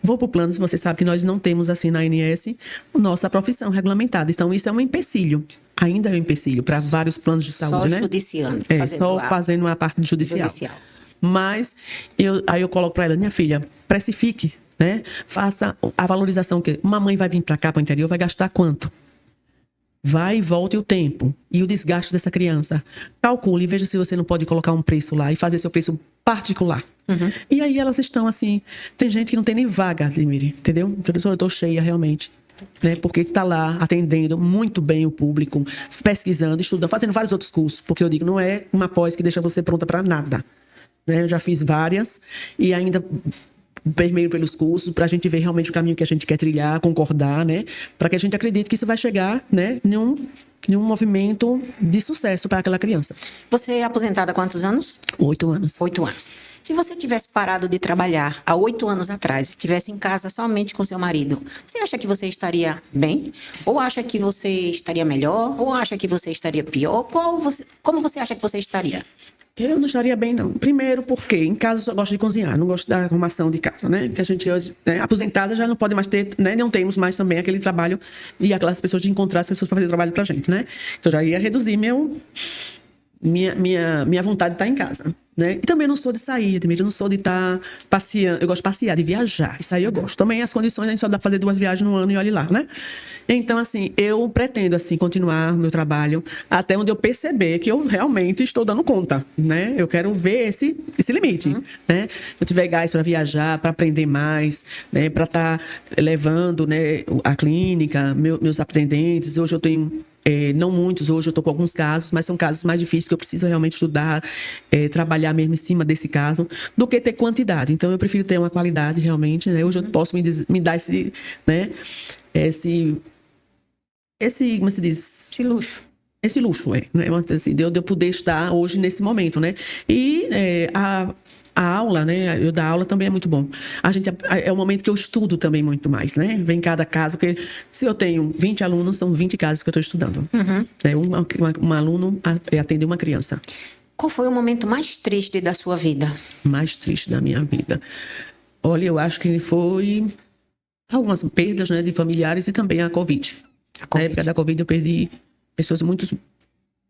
vou para o plano. Você sabe que nós não temos, assim, na ANS, nossa profissão regulamentada. Então, isso é um empecilho. Ainda é um empecilho para vários planos de saúde, né? Só judiciando. Fazendo a parte judicial. Mas, aí eu coloco para ela, minha filha, precifique, né? Faça a valorização. Que uma mãe vai vir para cá, para o interior, vai gastar quanto? Vai e volta o tempo e o desgaste dessa criança. Calcule e veja se você não pode colocar um preço lá e fazer seu preço particular. E aí elas estão assim... Tem gente que não tem nem vaga, Ademir, entendeu? Professora, eu estou cheia realmente. Né? Porque está lá atendendo muito bem o público, pesquisando, estudando, fazendo vários outros cursos. Porque eu digo, não é uma pós que deixa você pronta para nada. Né? Eu já fiz várias e ainda... permeio pelos cursos, para a gente ver realmente o caminho que a gente quer trilhar, concordar, né? Para que a gente acredite que isso vai chegar, né? Em um movimento de sucesso para aquela criança. Você é aposentada há quantos anos? 8 anos. 8 anos. Se você tivesse parado de trabalhar há 8 anos atrás, estivesse em casa somente com seu marido, você acha que você estaria bem? Ou acha que você estaria melhor? Ou acha que você estaria pior? Como você acha que você estaria? Eu não estaria bem, não. Primeiro, porque em casa eu só gosto de cozinhar, não gosto da arrumação de casa, né? Que a gente hoje, né, aposentada, já não pode mais ter, né? Não temos mais também aquele trabalho e aquelas pessoas de encontrar as pessoas para fazer trabalho pra gente, né? Então já ia reduzir minha vontade de estar em casa, né? E também não sou de sair, também eu não sou de estar passeando. Eu gosto de passear, de viajar. Isso aí eu gosto. Também as condições, a gente só dá pra fazer 2 viagens no ano e olhe lá, né? Então, assim, eu pretendo, assim, continuar o meu trabalho até onde eu perceber que eu realmente estou dando conta, né? Eu quero ver esse limite, né? Se eu tiver gás para viajar, para aprender mais, né? Para estar levando, né, a clínica, meus atendentes. Hoje eu tenho... não muitos, hoje eu estou com alguns casos, mas são casos mais difíceis que eu preciso realmente estudar, trabalhar mesmo em cima desse caso, do que ter quantidade. Então, eu prefiro ter uma qualidade realmente, né? Hoje eu posso me dar esse, né? Como se diz? Esse luxo. Esse luxo, né? Assim, de eu poder estar hoje nesse momento, né? E a aula, né? Eu dar aula também é muito bom. É o momento que eu estudo também muito mais, né? Vem cada caso, porque se eu tenho 20 alunos, são 20 casos que eu estou estudando. Né? Um aluno atende uma criança. Qual foi o momento mais triste da sua vida? Mais triste da minha vida? Olha, eu acho que foi algumas perdas, né, de familiares e também a Covid. Na época da Covid eu perdi pessoas muito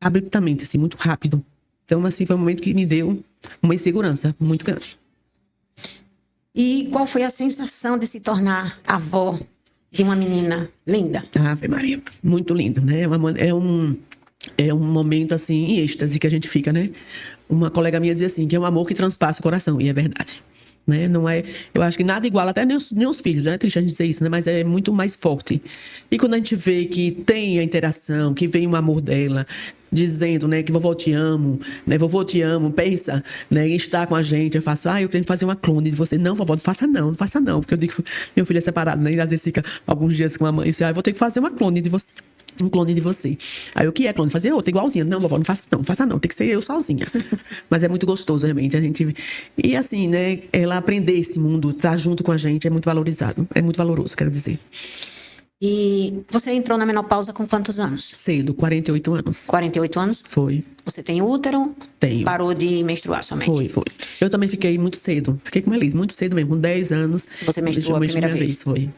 abruptamente, assim, muito rápido. Então, assim, foi um momento que me deu uma insegurança muito grande. E qual foi a sensação de se tornar avó de uma menina linda? Ave Maria, muito lindo, né? É um momento, assim, em êxtase que a gente fica, né? Uma colega minha dizia assim, que é um amor que transpassa o coração, e é verdade. Né? Não é, eu acho que nada igual, até nem os filhos, né? É triste a gente dizer isso, né? Mas é muito mais forte. E quando a gente vê que tem a interação, que vem o amor dela, dizendo, né, que vovô te amo, né? Vovô te amo, pensa, né, em estar com a gente. Eu faço, eu quero fazer uma clone de você. Não, vovó, não faça não. Porque eu digo, meu filho é separado, né? E às vezes fica alguns dias com a mãe e diz, eu vou ter que fazer uma clone de você. Um clone de você. Aí o que é clone? Fazer outra igualzinha. Não, vovó, não faça não. Tem que ser eu sozinha. Mas é muito gostoso, realmente. A gente... E assim, né? Ela aprender esse mundo, estar junto com a gente, é muito valorizado. É muito valoroso, quero dizer. E você entrou na menopausa com quantos anos? Cedo, 48 anos. 48 anos? Foi. Você tem útero? Tenho. Parou de menstruar somente? Foi. Eu também fiquei muito cedo. Fiquei com a Elise, muito cedo mesmo, com 10 anos. Você menstruou a primeira vez? Foi.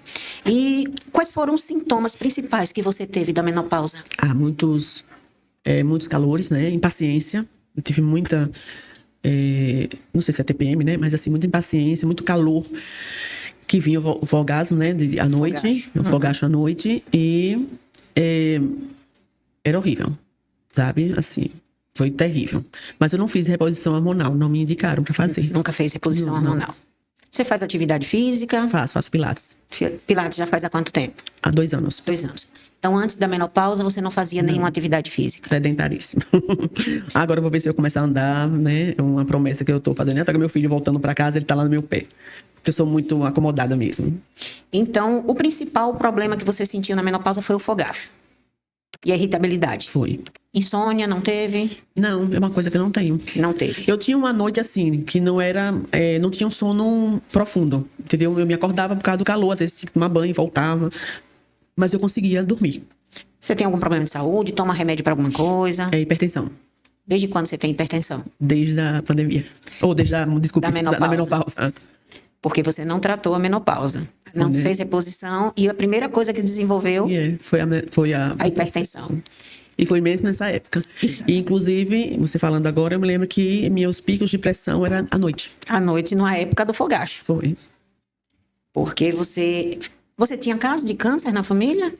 E quais foram os sintomas principais que você teve da menopausa? Muitos calores, né? Impaciência. Eu tive muita... não sei se é TPM, né? Mas assim, muita impaciência, muito calor. Que vinha o fogacho, né? À noite. O fogacho à noite. E era horrível, sabe? Assim, foi terrível. Mas eu não fiz reposição hormonal, não me indicaram para fazer. Nunca fez reposição hormonal? Você faz atividade física? Faço pilates. Pilates já faz há quanto tempo? Há 2 anos. 2 anos. Então, antes da menopausa, você não fazia nenhuma atividade física? Sedentaríssima. Agora eu vou ver se eu começar a andar, né? É uma promessa que eu tô fazendo. Até que meu filho voltando para casa, ele tá lá no meu pé. Porque eu sou muito acomodada mesmo. Então, o principal problema que você sentiu na menopausa foi o fogacho. E a irritabilidade? Foi. Insônia, não teve? Não, é uma coisa que eu não tenho. Não teve. Eu tinha uma noite assim, que não era... não tinha um sono profundo, entendeu? Eu me acordava por causa do calor, às vezes tinha que tomar banho, voltava. Mas eu conseguia dormir. Você tem algum problema de saúde? Toma remédio para alguma coisa? É hipertensão. Desde quando você tem hipertensão? Desde a pandemia. Ou desde a... Desculpa, da menopausa. Porque você não tratou a menopausa. Não fez reposição. E a primeira coisa que desenvolveu foi a hipertensão. E foi mesmo nessa época. E, inclusive, você falando agora, eu me lembro que meus picos de pressão eram à noite. À noite, na época do fogacho. Foi. Porque você tinha caso de câncer na família?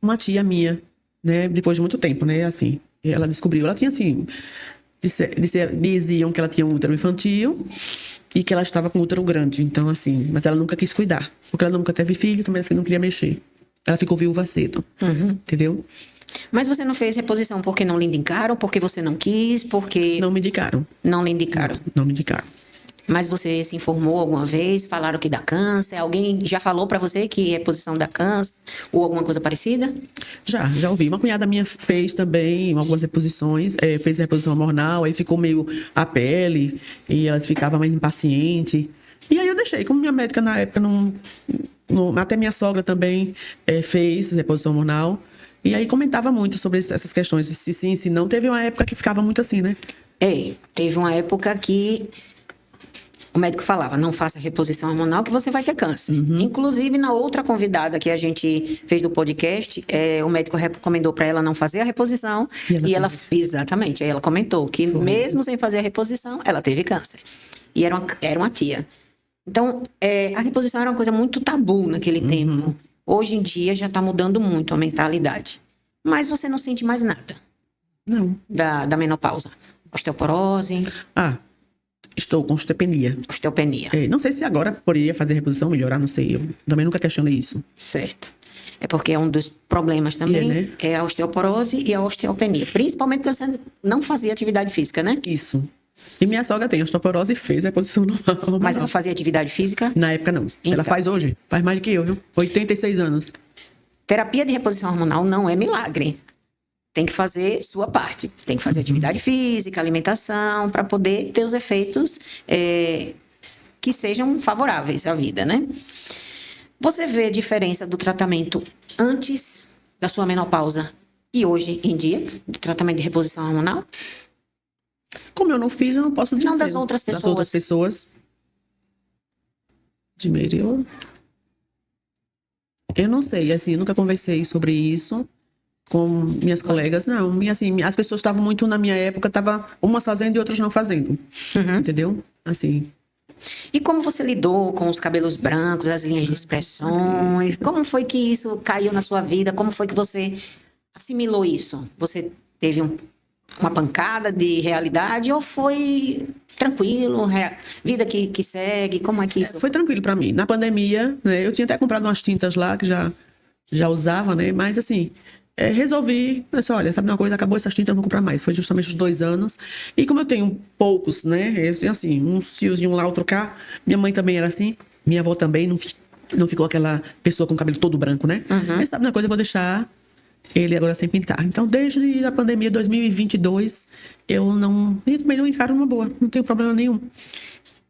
Uma tia minha, né? Depois de muito tempo, né? Assim, ela descobriu. Ela tinha, assim... Diziam que ela tinha um útero infantil e que ela estava com útero grande. Então, assim... Mas ela nunca quis cuidar. Porque ela nunca teve filho, também assim, não queria mexer. Ela ficou viúva cedo. Entendeu? Mas você não fez reposição porque não lhe indicaram? Porque você não quis? Porque... Não me indicaram. Não lhe indicaram? Não me indicaram. Mas você se informou alguma vez? Falaram que dá câncer? Alguém já falou pra você que reposição dá câncer? Ou alguma coisa parecida? Já ouvi. Uma cunhada minha fez também algumas reposições. Fez reposição hormonal, aí ficou meio a pele. E ela ficava mais impaciente. E aí eu deixei. Como minha médica na época até minha sogra também fez reposição hormonal. E aí comentava muito sobre essas questões. Se sim, se não. Teve uma época que ficava muito assim, né? Teve uma época que o médico falava, não faça reposição hormonal que você vai ter câncer. Inclusive, na outra convidada que a gente fez do podcast, o médico recomendou para ela não fazer a reposição. E ela exatamente, aí ela comentou que mesmo sem fazer a reposição, ela teve câncer. E era uma tia. Então, a reposição era uma coisa muito tabu naquele tempo. Hoje em dia já está mudando muito a mentalidade. Mas você não sente mais nada. Não. Da menopausa. Osteoporose. Estou com osteopenia. Osteopenia. Não sei se agora poderia fazer reposição, melhorar, não sei. Eu também nunca questionei isso. Certo. É porque é um dos problemas também, né? É a osteoporose e a osteopenia. Principalmente porque você não fazia atividade física, né? Isso. E minha sogra tem osteoporose e fez a reposição normal. Mas ela fazia atividade física? Na época, não. Então. Ela faz hoje. Faz mais do que eu, viu? 86 anos. Terapia de reposição hormonal não é milagre. Tem que fazer sua parte. Tem que fazer atividade física, alimentação, para poder ter os efeitos que sejam favoráveis à vida, né? Você vê a diferença do tratamento antes da sua menopausa e hoje em dia, do tratamento de reposição hormonal? Como eu não fiz, eu não posso dizer. Não das outras pessoas. Das outras pessoas. Eu não sei, assim, eu nunca conversei sobre isso com minhas colegas, não. E assim, as pessoas estavam muito, na minha época, umas fazendo e outras não fazendo. Entendeu? Assim. E como você lidou com os cabelos brancos, as linhas de expressões? Como foi que isso caiu na sua vida? Como foi que você assimilou isso? Você teve uma pancada de realidade ou foi tranquilo, vida que segue? Como é que isso foi? Tranquilo pra mim. Na pandemia, né, eu tinha até comprado umas tintas lá que já usava, né? Mas assim, resolvi, pensei, olha, sabe uma coisa, acabou essas tintas, eu não vou comprar mais. Foi justamente os 2 anos. E como eu tenho poucos, né? Eu tenho assim, uns fios de um lá, outro cá. Minha mãe também era assim. Minha avó também não ficou aquela pessoa com o cabelo todo branco, né? Mas sabe uma coisa, eu vou deixar ele agora sem pintar. Então, desde a pandemia de 2022, eu também não encaro uma boa. Não tenho problema nenhum.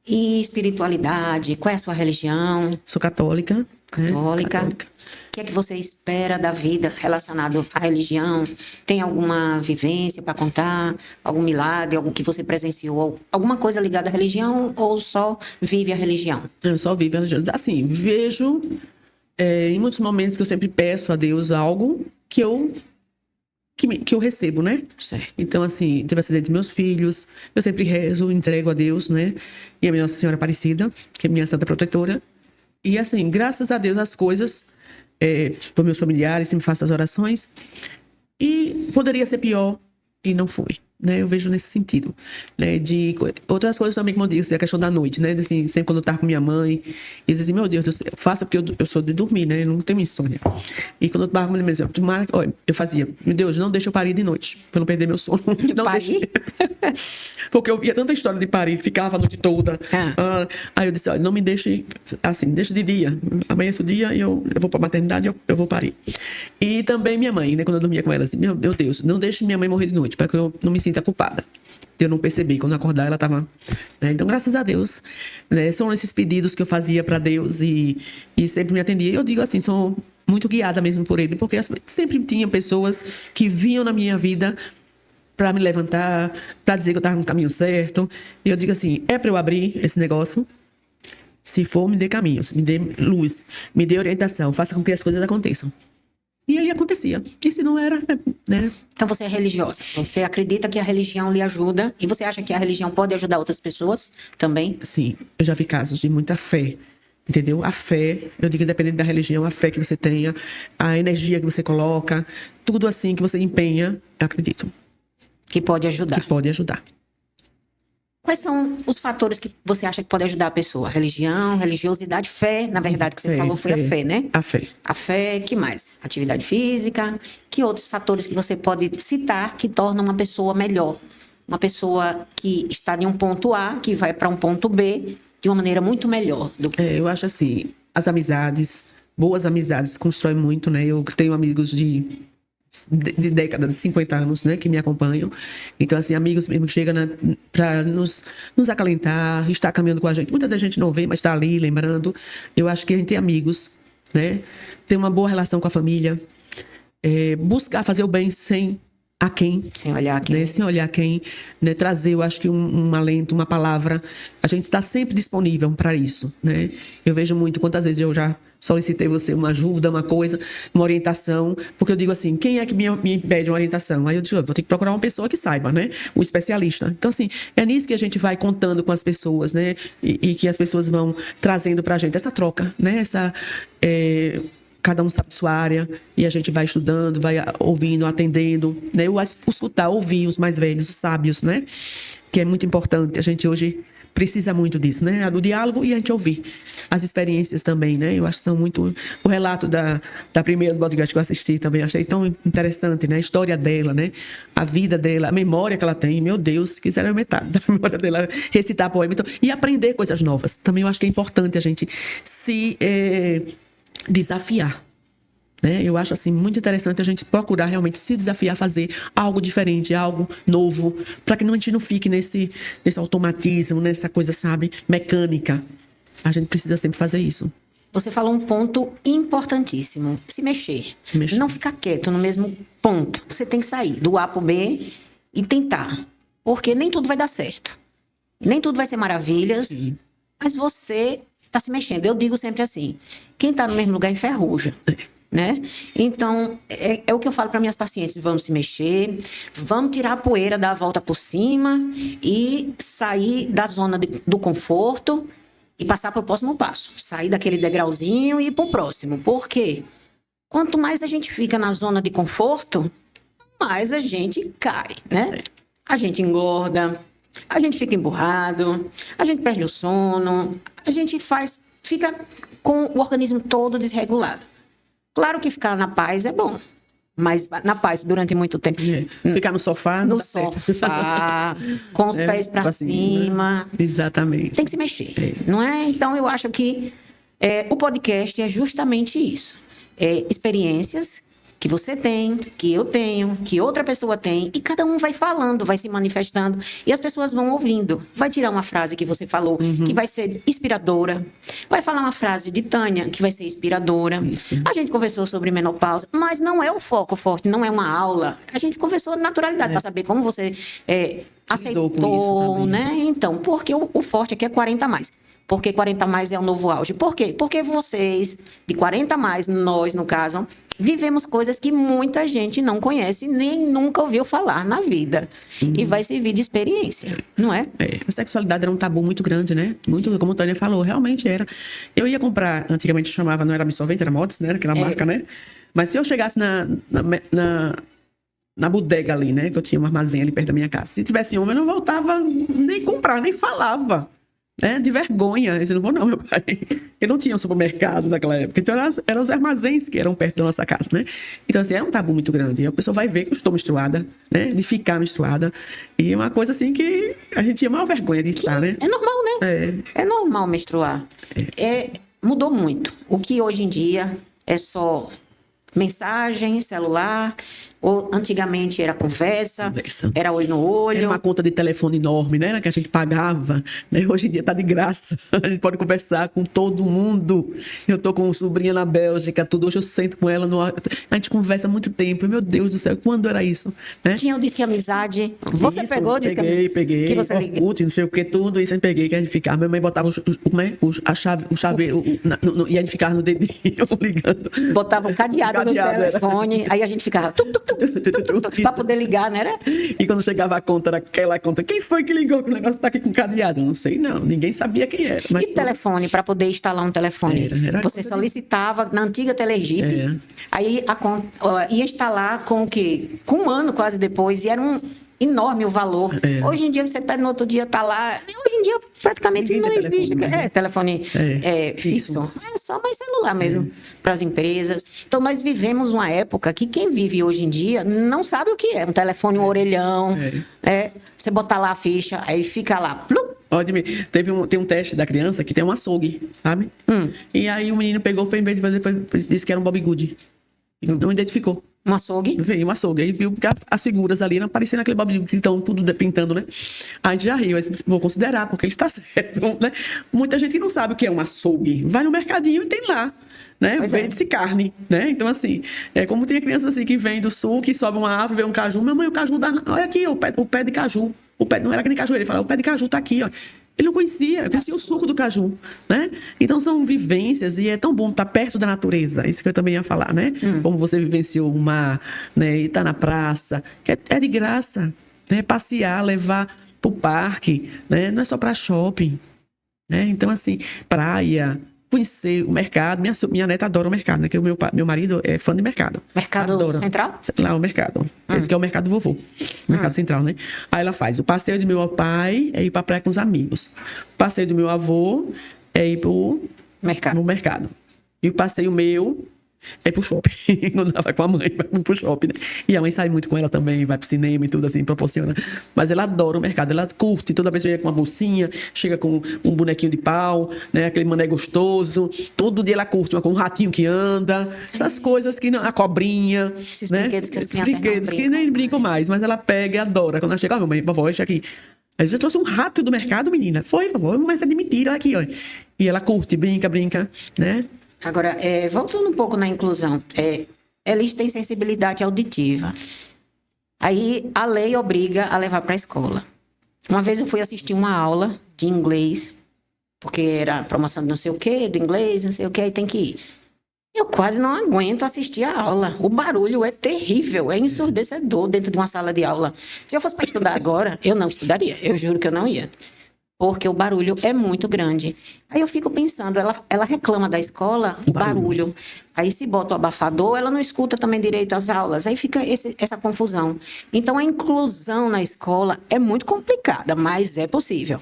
E espiritualidade? Qual é a sua religião? Sou católica. Católica. O que é que você espera da vida relacionado à religião? Tem alguma vivência para contar? Algum milagre? Algum que você presenciou? Alguma coisa ligada à religião ou só vive a religião? Eu só vivo a religião. Assim, vejo em muitos momentos que eu sempre peço a Deus algo que eu recebo, né? Certo. Então, assim, teve acidente dos meus filhos, eu sempre rezo, entrego a Deus, né? E a minha Nossa Senhora Aparecida, que é minha santa protetora. E, assim, graças a Deus, as coisas, por meus familiares, sempre faço as orações. E poderia ser pior, e não foi, né? Eu vejo nesse sentido, né? De outras coisas também, como eu disse, a questão da noite, né? Assim, sempre quando eu tava com minha mãe, e eu dizia, meu Deus do céu, faça, porque eu sou de dormir, né? Eu não tenho insônia. E quando eu tava com minha mãe, eu fazia, meu Deus, não deixa eu parir de noite, pra eu não perder meu sono. Não parir? Porque eu via tanta história de parir, ficava a noite toda. Aí eu disse, olha, não me deixe, assim, deixa de dia. Amanhece o dia e eu vou pra maternidade, eu vou parir. E também minha mãe, né? Quando eu dormia com ela, assim, meu Deus, não deixe minha mãe morrer de noite, para que eu não me sinta culpada. Eu não percebi, quando eu acordar ela estava, né? Então, graças a Deus, né? São esses pedidos que eu fazia para Deus e sempre me atendia. Eu digo assim, sou muito guiada mesmo por Ele, porque sempre tinha pessoas que vinham na minha vida para me levantar, para dizer que eu estava no caminho certo. E eu digo assim, para eu abrir esse negócio, se for, me dê caminhos, me dê luz, me dê orientação, faça com que as coisas aconteçam. E aí acontecia. E se não era, né? Então você é religiosa. Você acredita que a religião lhe ajuda. E você acha que a religião pode ajudar outras pessoas também? Sim. Eu já vi casos de muita fé. Entendeu? A fé, eu digo independente da religião, a fé que você tenha, a energia que você coloca, tudo assim que você empenha, eu acredito. Que pode ajudar. Que pode ajudar. Quais são os fatores que você acha que pode ajudar a pessoa? Religião, religiosidade, fé, na verdade, que você falou foi a fé, né? A fé. A fé, que mais? Atividade física. Que outros fatores que você pode citar que tornam uma pessoa melhor? Uma pessoa que está de um ponto A, que vai para um ponto B, de uma maneira muito melhor. Eu acho assim, as amizades, boas amizades, constroem muito, né? Eu tenho amigos de décadas, de 50 anos, né, que me acompanham. Então, assim, amigos mesmo que chegam para nos acalentar, estar caminhando com a gente. Muitas vezes a gente não vê, mas está ali, lembrando. Eu acho que a gente tem amigos, né? Ter uma boa relação com a família. Buscar fazer o bem sem a quem. Sem olhar quem. Né? Sem olhar quem. Né? Trazer, eu acho que um alento, uma palavra. A gente está sempre disponível para isso. Né? Eu vejo muito, quantas vezes eu já solicitei você uma ajuda, uma coisa, uma orientação, porque eu digo assim, quem é que me pede uma orientação? Aí eu digo, eu vou ter que procurar uma pessoa que saiba, né? Um especialista. Então, assim, é nisso que a gente vai contando com as pessoas, né? E que as pessoas vão trazendo pra gente essa troca, né? Cada um sabe de sua área e a gente vai estudando, vai ouvindo, atendendo, né? Escutar, ouvir os mais velhos, os sábios, né? Que é muito importante. A gente hoje precisa muito disso, né? Do diálogo e a gente ouvir as experiências também, né? Eu acho que são muito... O relato da primeira do podcast que eu assisti também, achei tão interessante, né? A história dela, né? A vida dela, a memória que ela tem. Meu Deus, se quiser metade da memória dela, recitar poemas e aprender coisas novas. Também eu acho que é importante a gente se desafiar. Né? Eu acho assim muito interessante a gente procurar realmente se desafiar a fazer algo diferente, algo novo, para que a gente não fique nesse automatismo, nessa coisa, sabe, mecânica. A gente precisa sempre fazer isso. Você falou um ponto importantíssimo: se mexer. Não ficar quieto no mesmo ponto. Você tem que sair do A para o B e tentar, porque nem tudo vai dar certo, nem tudo vai ser maravilhas. Sim. Mas você está se mexendo. Eu digo sempre assim: quem está no mesmo lugar enferruja. Né? Então, é o que eu falo para minhas pacientes: vamos se mexer, vamos tirar a poeira, dar a volta por cima e sair da zona do conforto e passar para o próximo passo. Sair daquele degrauzinho e ir para o próximo. Por quê? Quanto mais a gente fica na zona de conforto, mais a gente cai, né? A gente engorda, a gente fica emburrado, a gente perde o sono, a gente fica com o organismo todo desregulado. Claro que ficar na paz é bom, mas na paz durante muito tempo. Ficar no sofá, no sofá, com os pés para cima. Exatamente. Tem que se mexer, não é? Então, eu acho que o podcast é justamente isso. Experiências que você tem, que eu tenho, que outra pessoa tem, e cada um vai falando, vai se manifestando, e as pessoas vão ouvindo. Vai tirar uma frase que você falou, que vai ser inspiradora. Vai falar uma frase de Tânia, que vai ser inspiradora. Isso. A gente conversou sobre menopausa, mas não é o foco forte, não é uma aula. A gente conversou de naturalidade, para saber como você aceitou, né? Então, porque o forte aqui é 40 mais. Porque 40 mais é o novo auge. Por quê? Porque vocês, de 40 mais, nós, no caso, vivemos coisas que muita gente não conhece, nem nunca ouviu falar na vida. E vai servir de experiência, não é? A sexualidade era um tabu muito grande, né? Muito, como a Tânia falou, realmente era. Eu ia comprar, antigamente chamava, não era absorvente, era Mods, né? Aquela marca, né? Mas se eu chegasse na bodega ali, né? Que eu tinha um armazém ali perto da minha casa. Se tivesse homem, eu não voltava nem comprar, nem falava. Né? De vergonha. Eu disse, não vou não, meu pai. Eu não tinha um supermercado naquela época. Então, eram os armazéns que eram perto da nossa casa, né? Então, assim, era um tabu muito grande. E a pessoa vai ver que eu estou menstruada, né? De ficar menstruada. E é uma coisa, assim, que a gente tinha maior vergonha de estar, né? É normal, né? É normal menstruar. Mudou muito. O que hoje em dia é só mensagem, celular, ou antigamente era conversa, era olho no olho. Era uma conta de telefone enorme, né? Que a gente pagava, né? Hoje em dia tá de graça. A gente pode conversar com todo mundo. Eu tô com uma sobrinha na Bélgica, tudo. Hoje eu sento com ela, a gente conversa há muito tempo. E, meu Deus do céu, quando era isso? Né? Tinha o Disque Amizade. Você isso, pegou o Disque Amizade? Peguei. Que você Orkut, não sei o que, tudo isso eu peguei, que a gente ficava. Minha mãe botava o chaveiro, e a gente ficava no dedinho ligando. Botava um cadeado no telefone, aí a gente ficava para poder ligar, né? E quando chegava a conta, era aquela conta. Quem foi que ligou que o negócio tá aqui com cadeado? Não sei, não. Ninguém sabia quem era. Mas... E telefone, para poder instalar um telefone? Era você solicitava na antiga Telegipe. Aí ia instalar com o quê? Com um ano quase depois. E era enorme o valor. Hoje em dia você pede no outro dia, tá lá. Hoje em dia praticamente não existe. Telefone fixo. É só mais celular mesmo para as empresas. Então nós vivemos uma época que quem vive hoje em dia não sabe o que é. Um telefone, um orelhão. Você botar lá a ficha, aí fica lá. Plup. Tem um teste da criança que tem um açougue, sabe? E aí o menino pegou, foi, em vez de fazer, disse que era um Bob Good. Não identificou. Um açougue? Veio um açougue. Aí viu que as figuras ali não parecendo aquele babinho que estão tudo pintando, né? Aí a gente já riu. Aí vou considerar, porque ele está certo, né? Muita gente não sabe o que é um açougue. Vai no mercadinho e tem lá, né? Vende-se carne, né? Então, assim, como tem crianças assim que vem do sul, que sobe uma árvore, vê um caju. Mamãe, o caju dá... Olha aqui, o pé de caju. O pé, não era que nem cajueiro. Ele fala, o pé de caju tá aqui, ó. Ele não conhecia o suco do caju, né? Então, são vivências e é tão bom estar perto da natureza. Isso que eu também ia falar, né? Como você vivenciou o mar, né? E estar na praça. Que é de graça, né? Passear, levar pro parque, né? Não é só para shopping, né? Então, assim, praia, conhecer o mercado. Minha neta adora o mercado, né? Que meu marido é fã de mercado. Mercado adora. Central? Lá, o mercado. Esse que é o mercado do vovô. Mercado Central, né? Aí ela faz o passeio do meu pai é ir pra praia com os amigos. O passeio do meu avô é ir pro mercado. E o passeio meu é pro shopping. Quando ela vai com a mãe, vai pro shopping, né? E a mãe sai muito com ela também, vai pro cinema e tudo assim, proporciona. Mas ela adora o mercado, ela curte. Toda vez chega com uma bolsinha, chega com um bonequinho de pau, né? Aquele mané gostoso. Todo dia ela curte, com um ratinho que anda. Essas coisas que não... A cobrinha. Esses né? brinquedos que as crianças brinquedos não que nem brincam mais. Mas ela pega e adora. Quando ela chega, mamãe, vovó, deixa aqui. Aí eu trouxe um rato do mercado, menina. Foi, vovó, mas é de mentira, olha aqui, ó. E ela curte, brinca, né? Agora, voltando um pouco na inclusão, eles têm sensibilidade auditiva. Aí a lei obriga a levar para a escola. Uma vez eu fui assistir uma aula de inglês, porque era promoção de não sei o quê, do inglês, não sei o quê, aí tem que ir. Eu quase não aguento assistir a aula. O barulho é terrível, é ensurdecedor dentro de uma sala de aula. Se eu fosse para estudar agora, eu não estudaria, eu juro que eu não ia. Porque o barulho é muito grande. Aí eu fico pensando, ela reclama da escola, o barulho. Aí se bota o abafador, ela não escuta também direito as aulas. Aí fica essa confusão. Então a inclusão na escola é muito complicada, mas é possível.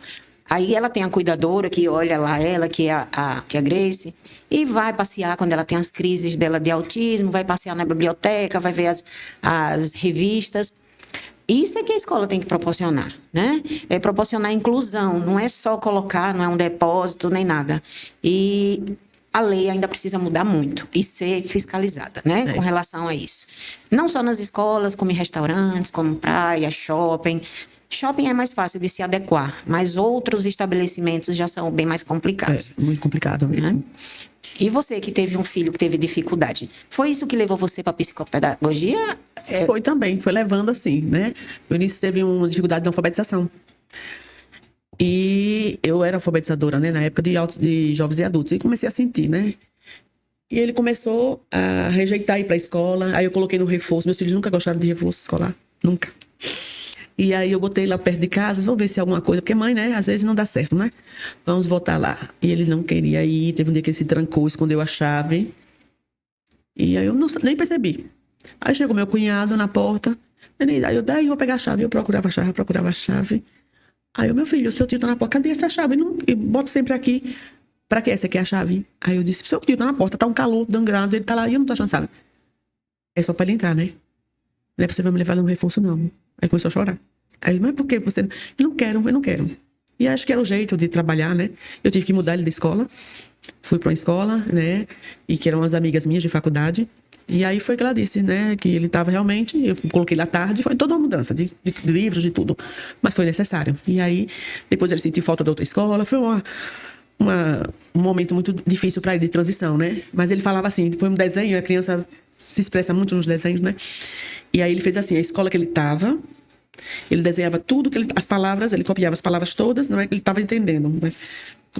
Aí ela tem a cuidadora que olha lá ela, que é a Grace, e vai passear quando ela tem as crises dela de autismo, vai passear na biblioteca, vai ver as revistas. Isso é que a escola tem que proporcionar, né? É proporcionar inclusão, não é só colocar, não é um depósito nem nada. E a lei ainda precisa mudar muito e ser fiscalizada, né? Com relação a isso. Não só nas escolas, como em restaurantes, como praia, shopping. Shopping é mais fácil de se adequar, mas outros estabelecimentos já são bem mais complicados. É muito complicado mesmo. Né? E você que teve um filho que teve dificuldade, foi isso que levou você para a psicopedagogia? Foi também, foi levando assim, né? No início teve uma dificuldade de alfabetização. E eu era alfabetizadora, né? Na época de jovens e adultos. E comecei a sentir, né? E ele começou a rejeitar ir para a escola. Aí eu coloquei no reforço. Meus filhos nunca gostaram de reforço escolar. Nunca. E aí eu botei lá perto de casa, vou ver se é alguma coisa. Porque mãe, né? Às vezes não dá certo, né? Vamos botar lá. E ele não queria ir. Teve um dia que ele se trancou, escondeu a chave. E aí eu nem percebi. Aí chegou meu cunhado na porta. Aí eu vou pegar a chave. Eu procurava a chave. Aí meu filho, o seu tio tá na porta. Cadê essa chave? Eu boto sempre aqui. Pra que essa aqui é a chave? Aí eu disse, seu tio tá na porta, tá um calor dangrado. Ele tá lá e eu não tô achando chave. É só pra ele entrar, né? Não é pra você me levar no reforço, não. Aí começou a chorar. Aí, mas por que você... Eu não quero. E acho que era o jeito de trabalhar, né? Eu tive que mudar ele de escola. Fui pra uma escola, né? E que eram as amigas minhas de faculdade. E aí foi que ela disse, né? Que ele estava realmente... Eu coloquei ele à tarde. Foi toda uma mudança de livros, de tudo. Mas foi necessário. E aí, depois ele sentiu falta da outra escola. Foi um momento muito difícil para ele de transição, né? Mas ele falava assim, foi um desenho. A criança se expressa muito nos desenhos, né? E aí ele fez assim, a escola que ele estava... Ele desenhava tudo, as palavras, ele copiava as palavras todas, não é que ele estava entendendo. Né?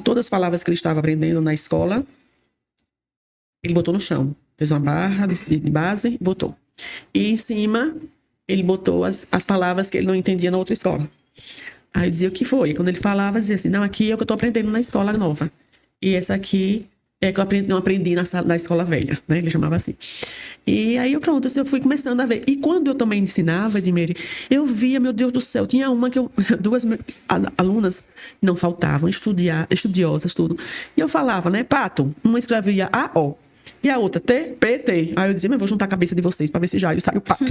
Todas as palavras que ele estava aprendendo na escola, ele botou no chão. Fez uma barra de base e botou. E em cima, ele botou as palavras que ele não entendia na outra escola. Aí eu dizia o que foi. E quando ele falava, dizia assim, não, aqui é o que eu estou aprendendo na escola nova. E essa aqui é que eu não aprendi na escola velha, né? Ele chamava assim. E aí, pronto, eu fui começando a ver. E quando eu também ensinava, Edmere, eu via, meu Deus do céu, tinha uma que duas alunas não faltavam, estudiosas, tudo. E eu falava, né, Pato, uma escrevia A-O. E a outra, T, P, T. Aí eu dizia, mas vou juntar a cabeça de vocês para ver se já sai o pato.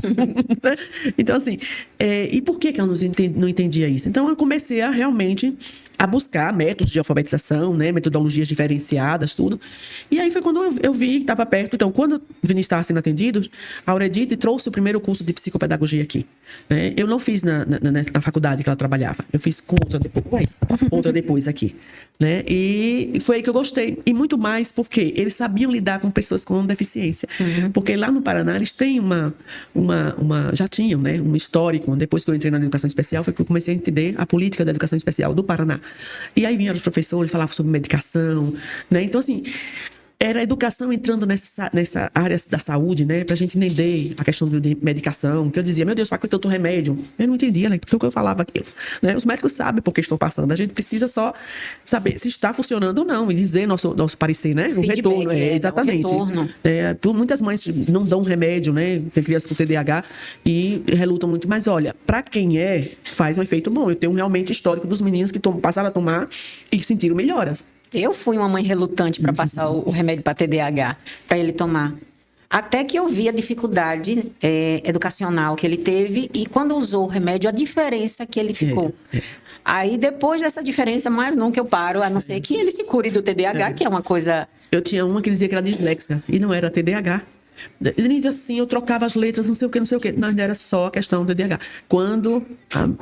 Então, assim, e por que eu não entendia isso? Então, eu comecei a realmente a buscar métodos de alfabetização, né, metodologias diferenciadas, tudo. E aí foi quando eu vi que estava perto. Então, quando o Vinícius estava sendo atendido, a Auredite trouxe o primeiro curso de psicopedagogia aqui. Né? Eu não fiz na faculdade que ela trabalhava. Eu fiz com outra depois aqui. Né? E foi aí que eu gostei. E muito mais porque eles sabiam lidar com pessoas com deficiência. Porque lá no Paraná eles têm já tinham, né, um histórico. Depois que eu entrei na educação especial, foi que eu comecei a entender a política da educação especial do Paraná. E aí vinham os professores, falavam sobre medicação, né? Então, assim, era a educação entrando nessa área da saúde, né? Pra gente entender a questão de medicação. Que eu dizia, meu Deus, para que tanto remédio? Eu não entendia, né? Porque eu falava aquilo. Né? Os médicos sabem por que estão passando. A gente precisa só saber se está funcionando ou não. E dizer nosso parecer, né? O retorno. Exatamente. O retorno. Muitas mães não dão remédio, né? Tem crianças com TDAH e relutam muito. Mas olha, para quem faz um efeito bom. Eu tenho realmente histórico dos meninos que passaram a tomar e sentiram melhoras. Eu fui uma mãe relutante para passar o remédio para TDAH, para ele tomar. Até que eu vi a dificuldade educacional que ele teve e quando usou o remédio, a diferença que ele ficou. Aí, depois dessa diferença, mais nunca eu paro, a não ser que ele se cure do TDAH, que é uma coisa... Eu tinha uma que dizia que era dislexia e não era TDAH. Início assim, eu trocava as letras, não sei o que. Não, era só a questão do TDAH. Quando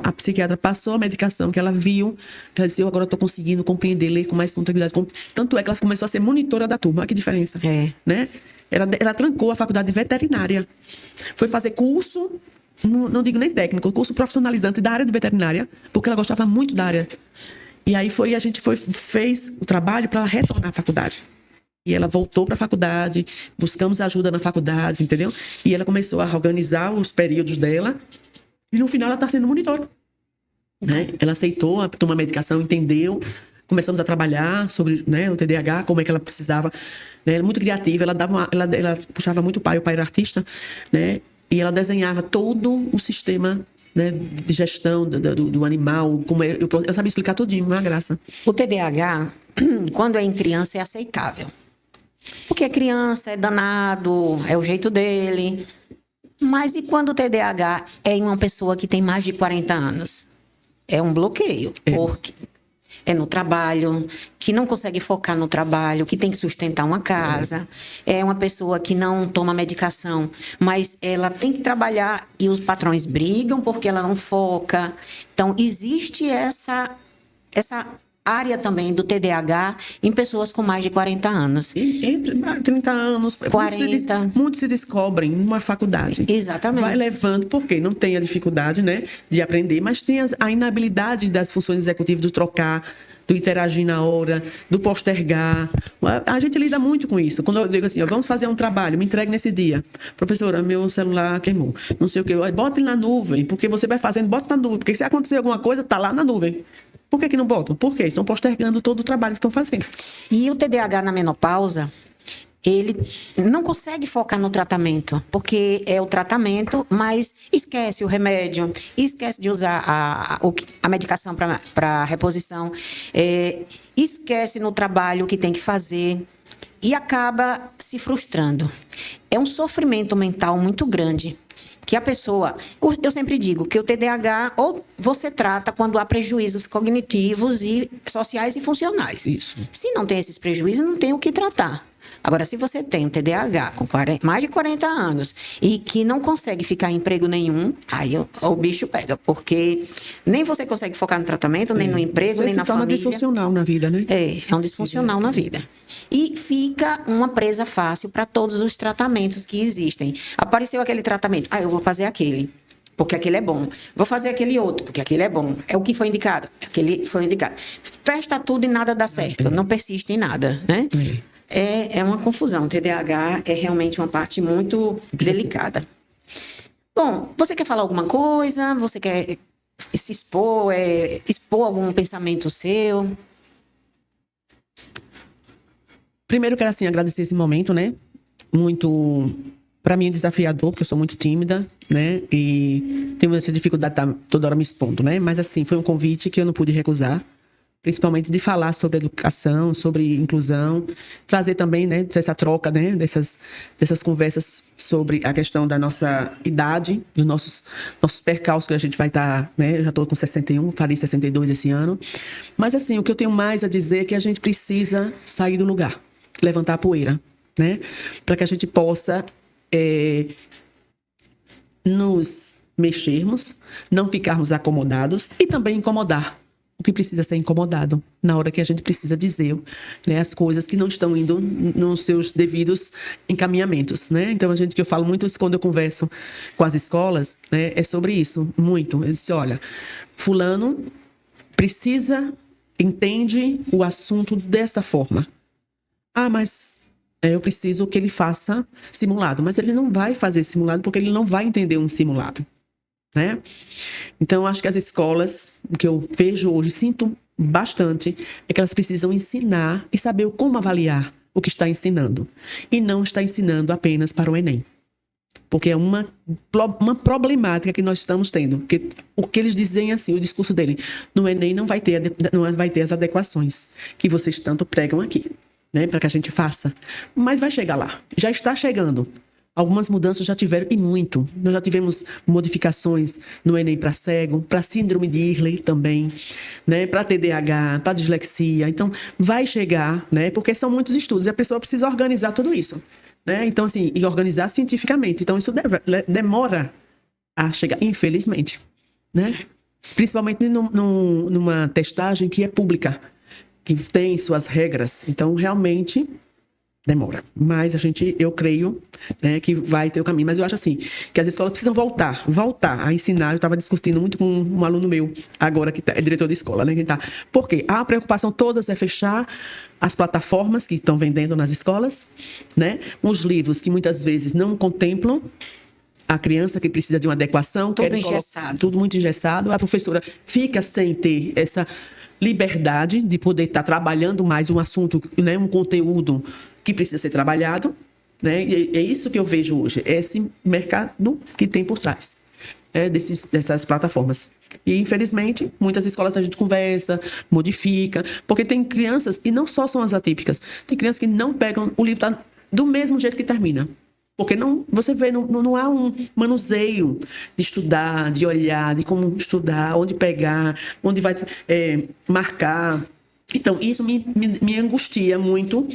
a psiquiatra passou a medicação, que ela viu, ela disse, eu agora estou conseguindo compreender, ler com mais tranquilidade. Tanto é que ela começou a ser monitora da turma. Olha que diferença. Né? Ela trancou a faculdade de veterinária. Foi fazer curso, não digo nem técnico, curso profissionalizante da área de veterinária, porque ela gostava muito da área. E aí a gente fez o trabalho para ela retornar à faculdade. E ela voltou para a faculdade, buscamos ajuda na faculdade, entendeu? E ela começou a organizar os períodos dela. E no final ela está sendo monitora. Né? Ela aceitou tomar medicação, entendeu. Começamos a trabalhar sobre, né, o TDAH, como é que ela precisava. Né? Ela muito criativa, ela puxava muito o pai era artista. Né? E ela desenhava todo o sistema, né, de gestão do animal. Como ela sabia explicar tudinho, uma graça. O TDAH, quando é em criança, é aceitável. Porque a criança é danado, é o jeito dele. Mas e quando o TDAH é em uma pessoa que tem mais de 40 anos? É um bloqueio. Porque é no trabalho, que não consegue focar no trabalho, que tem que sustentar uma casa. É uma pessoa que não toma medicação, mas ela tem que trabalhar e os patrões brigam porque ela não foca. Então, existe essa área também do TDAH em pessoas com mais de 40 anos. Entre 30 anos, 40. Muitos se descobrem numa faculdade. Exatamente. Vai levando, porque não tem a dificuldade, né, de aprender, mas tem a inabilidade das funções executivas do trocar, do interagir na hora, do postergar. A gente lida muito com isso. Quando eu digo assim, vamos fazer um trabalho, me entregue nesse dia. Professora, meu celular queimou. Não sei o que. Bota ele na nuvem, porque você vai fazendo, bota na nuvem. Porque se acontecer alguma coisa, tá lá na nuvem. Por que não botam? Por quê? Estão postergando todo o trabalho que estão fazendo. E o TDAH na menopausa, ele não consegue focar no tratamento, porque é o tratamento, mas esquece o remédio, esquece de usar a medicação para reposição, esquece no trabalho o que tem que fazer e acaba se frustrando. É um sofrimento mental muito grande. Que a pessoa... Eu sempre digo que o TDAH ou você trata quando há prejuízos cognitivos e sociais e funcionais. Isso. Se não tem esses prejuízos, não tem o que tratar. Agora, se você tem um TDAH com mais de 40 anos e que não consegue ficar em emprego nenhum, aí o bicho pega, porque nem você consegue focar no tratamento, nem no emprego, nem na família. É disfuncional na vida, né? É um disfuncional na vida. E fica uma presa fácil para todos os tratamentos que existem. Apareceu aquele tratamento, eu vou fazer aquele, porque aquele é bom. Vou fazer aquele outro, porque aquele é bom. É o que foi indicado, aquele foi indicado. Testa tudo e nada dá certo, não persiste em nada, né? É uma confusão. O TDAH é realmente uma parte muito delicada. Bom, você quer falar alguma coisa? Você quer se expor, expor algum pensamento seu? Primeiro, quero assim agradecer esse momento, né? Muito, para mim, desafiador, porque eu sou muito tímida, né? E tenho essa dificuldade de estar toda hora me expondo, né? Mas assim, foi um convite que eu não pude recusar, principalmente de falar sobre educação, sobre inclusão, trazer também, né, essa troca, né, dessas conversas sobre a questão da nossa idade, dos nossos percalços que a gente vai estar, né, eu já estou com 61, farei 62 esse ano, mas assim, o que eu tenho mais a dizer é que a gente precisa sair do lugar, levantar a poeira, né, para que a gente possa nos mexermos, não ficarmos acomodados e também incomodar o que precisa ser incomodado na hora que a gente precisa dizer, né, as coisas que não estão indo nos seus devidos encaminhamentos, né? Então, que eu falo muito isso quando eu converso com as escolas, né, é sobre isso, muito. Eu disse, olha, fulano entende o assunto desta forma. Ah, mas eu preciso que ele faça simulado. Mas ele não vai fazer simulado porque ele não vai entender um simulado, né? Então, acho que as escolas, o que eu vejo hoje, sinto bastante, é que elas precisam ensinar e saber como avaliar o que está ensinando. E não está ensinando apenas para o Enem. Porque é uma problemática que nós estamos tendo. Porque o que eles dizem assim, o discurso dele, no Enem não vai ter as adequações que vocês tanto pregam aqui, né, para que a gente faça. Mas vai chegar lá. Já está chegando. Algumas mudanças já tiveram, e muito. Nós já tivemos modificações no Enem para cego, para síndrome de Ehlers também, né, para TDAH, para dislexia. Então, vai chegar, né, porque são muitos estudos e a pessoa precisa organizar tudo isso, né? Então, assim, e organizar cientificamente. Então, isso demora a chegar, infelizmente, né? Principalmente numa testagem que é pública, que tem suas regras. Então, realmente demora, mas eu creio, né, que vai ter o caminho. Mas eu acho assim, que as escolas precisam voltar a ensinar. Eu estava discutindo muito com um aluno meu, agora que é diretor de escola, né, Por quê? A preocupação todas é fechar as plataformas que estão vendendo nas escolas, né, os livros que muitas vezes não contemplam a criança que precisa de uma adequação. Tudo engessado. Tudo muito engessado. A professora fica sem ter essa liberdade de poder estar trabalhando mais um assunto, né, um conteúdo que precisa ser trabalhado, né? E é isso que eu vejo hoje, esse mercado que tem por trás, dessas plataformas. E, infelizmente, muitas escolas a gente conversa, modifica, porque tem crianças, e não só são as atípicas, tem crianças que não pegam, o livro tá do mesmo jeito que termina. Porque você vê, não há um manuseio de estudar, de olhar, de como estudar, onde pegar, onde vai marcar. Então, isso me angustia muito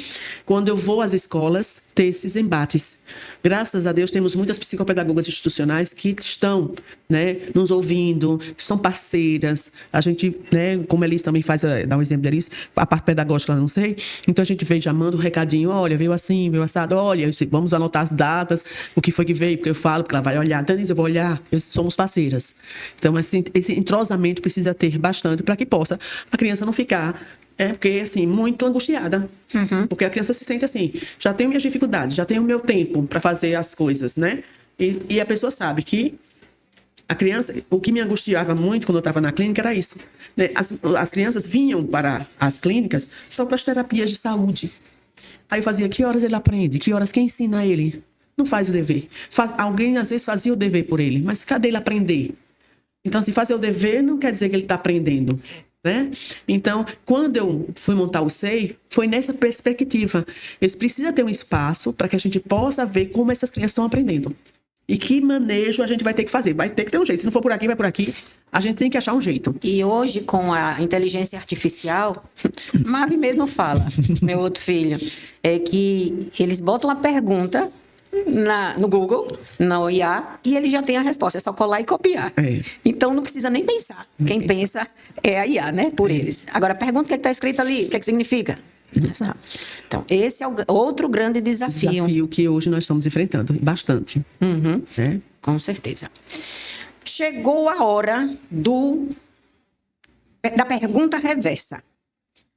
quando eu vou às escolas ter esses embates. Graças a Deus, temos muitas psicopedagogas institucionais que estão, né, nos ouvindo, são parceiras. A gente, né, como a Elis também faz, dá um exemplo da Elis, a parte pedagógica, eu não sei. Então, a gente veio já manda um recadinho, olha, veio assim, veio assado, olha, vamos anotar as datas, o que foi que veio, porque eu falo, porque ela vai olhar. Denise, eu vou olhar, somos parceiras. Então, assim, esse entrosamento precisa ter bastante para que possa a criança não ficar... porque, assim, muito angustiada. Uhum. Porque a criança se sente assim, já tenho minhas dificuldades, já tenho o meu tempo para fazer as coisas, né? E a pessoa sabe que a criança... O que me angustiava muito quando eu estava na clínica era isso, né? As crianças vinham para as clínicas só para as terapias de saúde. Aí eu fazia, que horas ele aprende? Que horas quem ensina ele? Não faz o dever. Alguém, às vezes, fazia o dever por ele, mas cadê ele aprender? Então, assim, fazer o dever não quer dizer que ele está aprendendo, né? Então, quando eu fui montar o SEI, foi nessa perspectiva. Eles precisam ter um espaço para que a gente possa ver como essas crianças estão aprendendo. E que manejo a gente vai ter que fazer. Vai ter que ter um jeito. Se não for por aqui, vai por aqui. A gente tem que achar um jeito. E hoje, com a inteligência artificial, Mavi mesmo fala, meu outro filho, é que eles botam uma pergunta no Google, na IA, e ele já tem a resposta. É só colar e copiar. Então, não precisa nem pensar. Quem pensa é a IA, né? Por eles. Agora, pergunta o que está escrito ali, o que significa. Então, esse é o outro grande desafio. Desafio que hoje nós estamos enfrentando, bastante. Uhum. Né? Com certeza. Chegou a hora da pergunta reversa.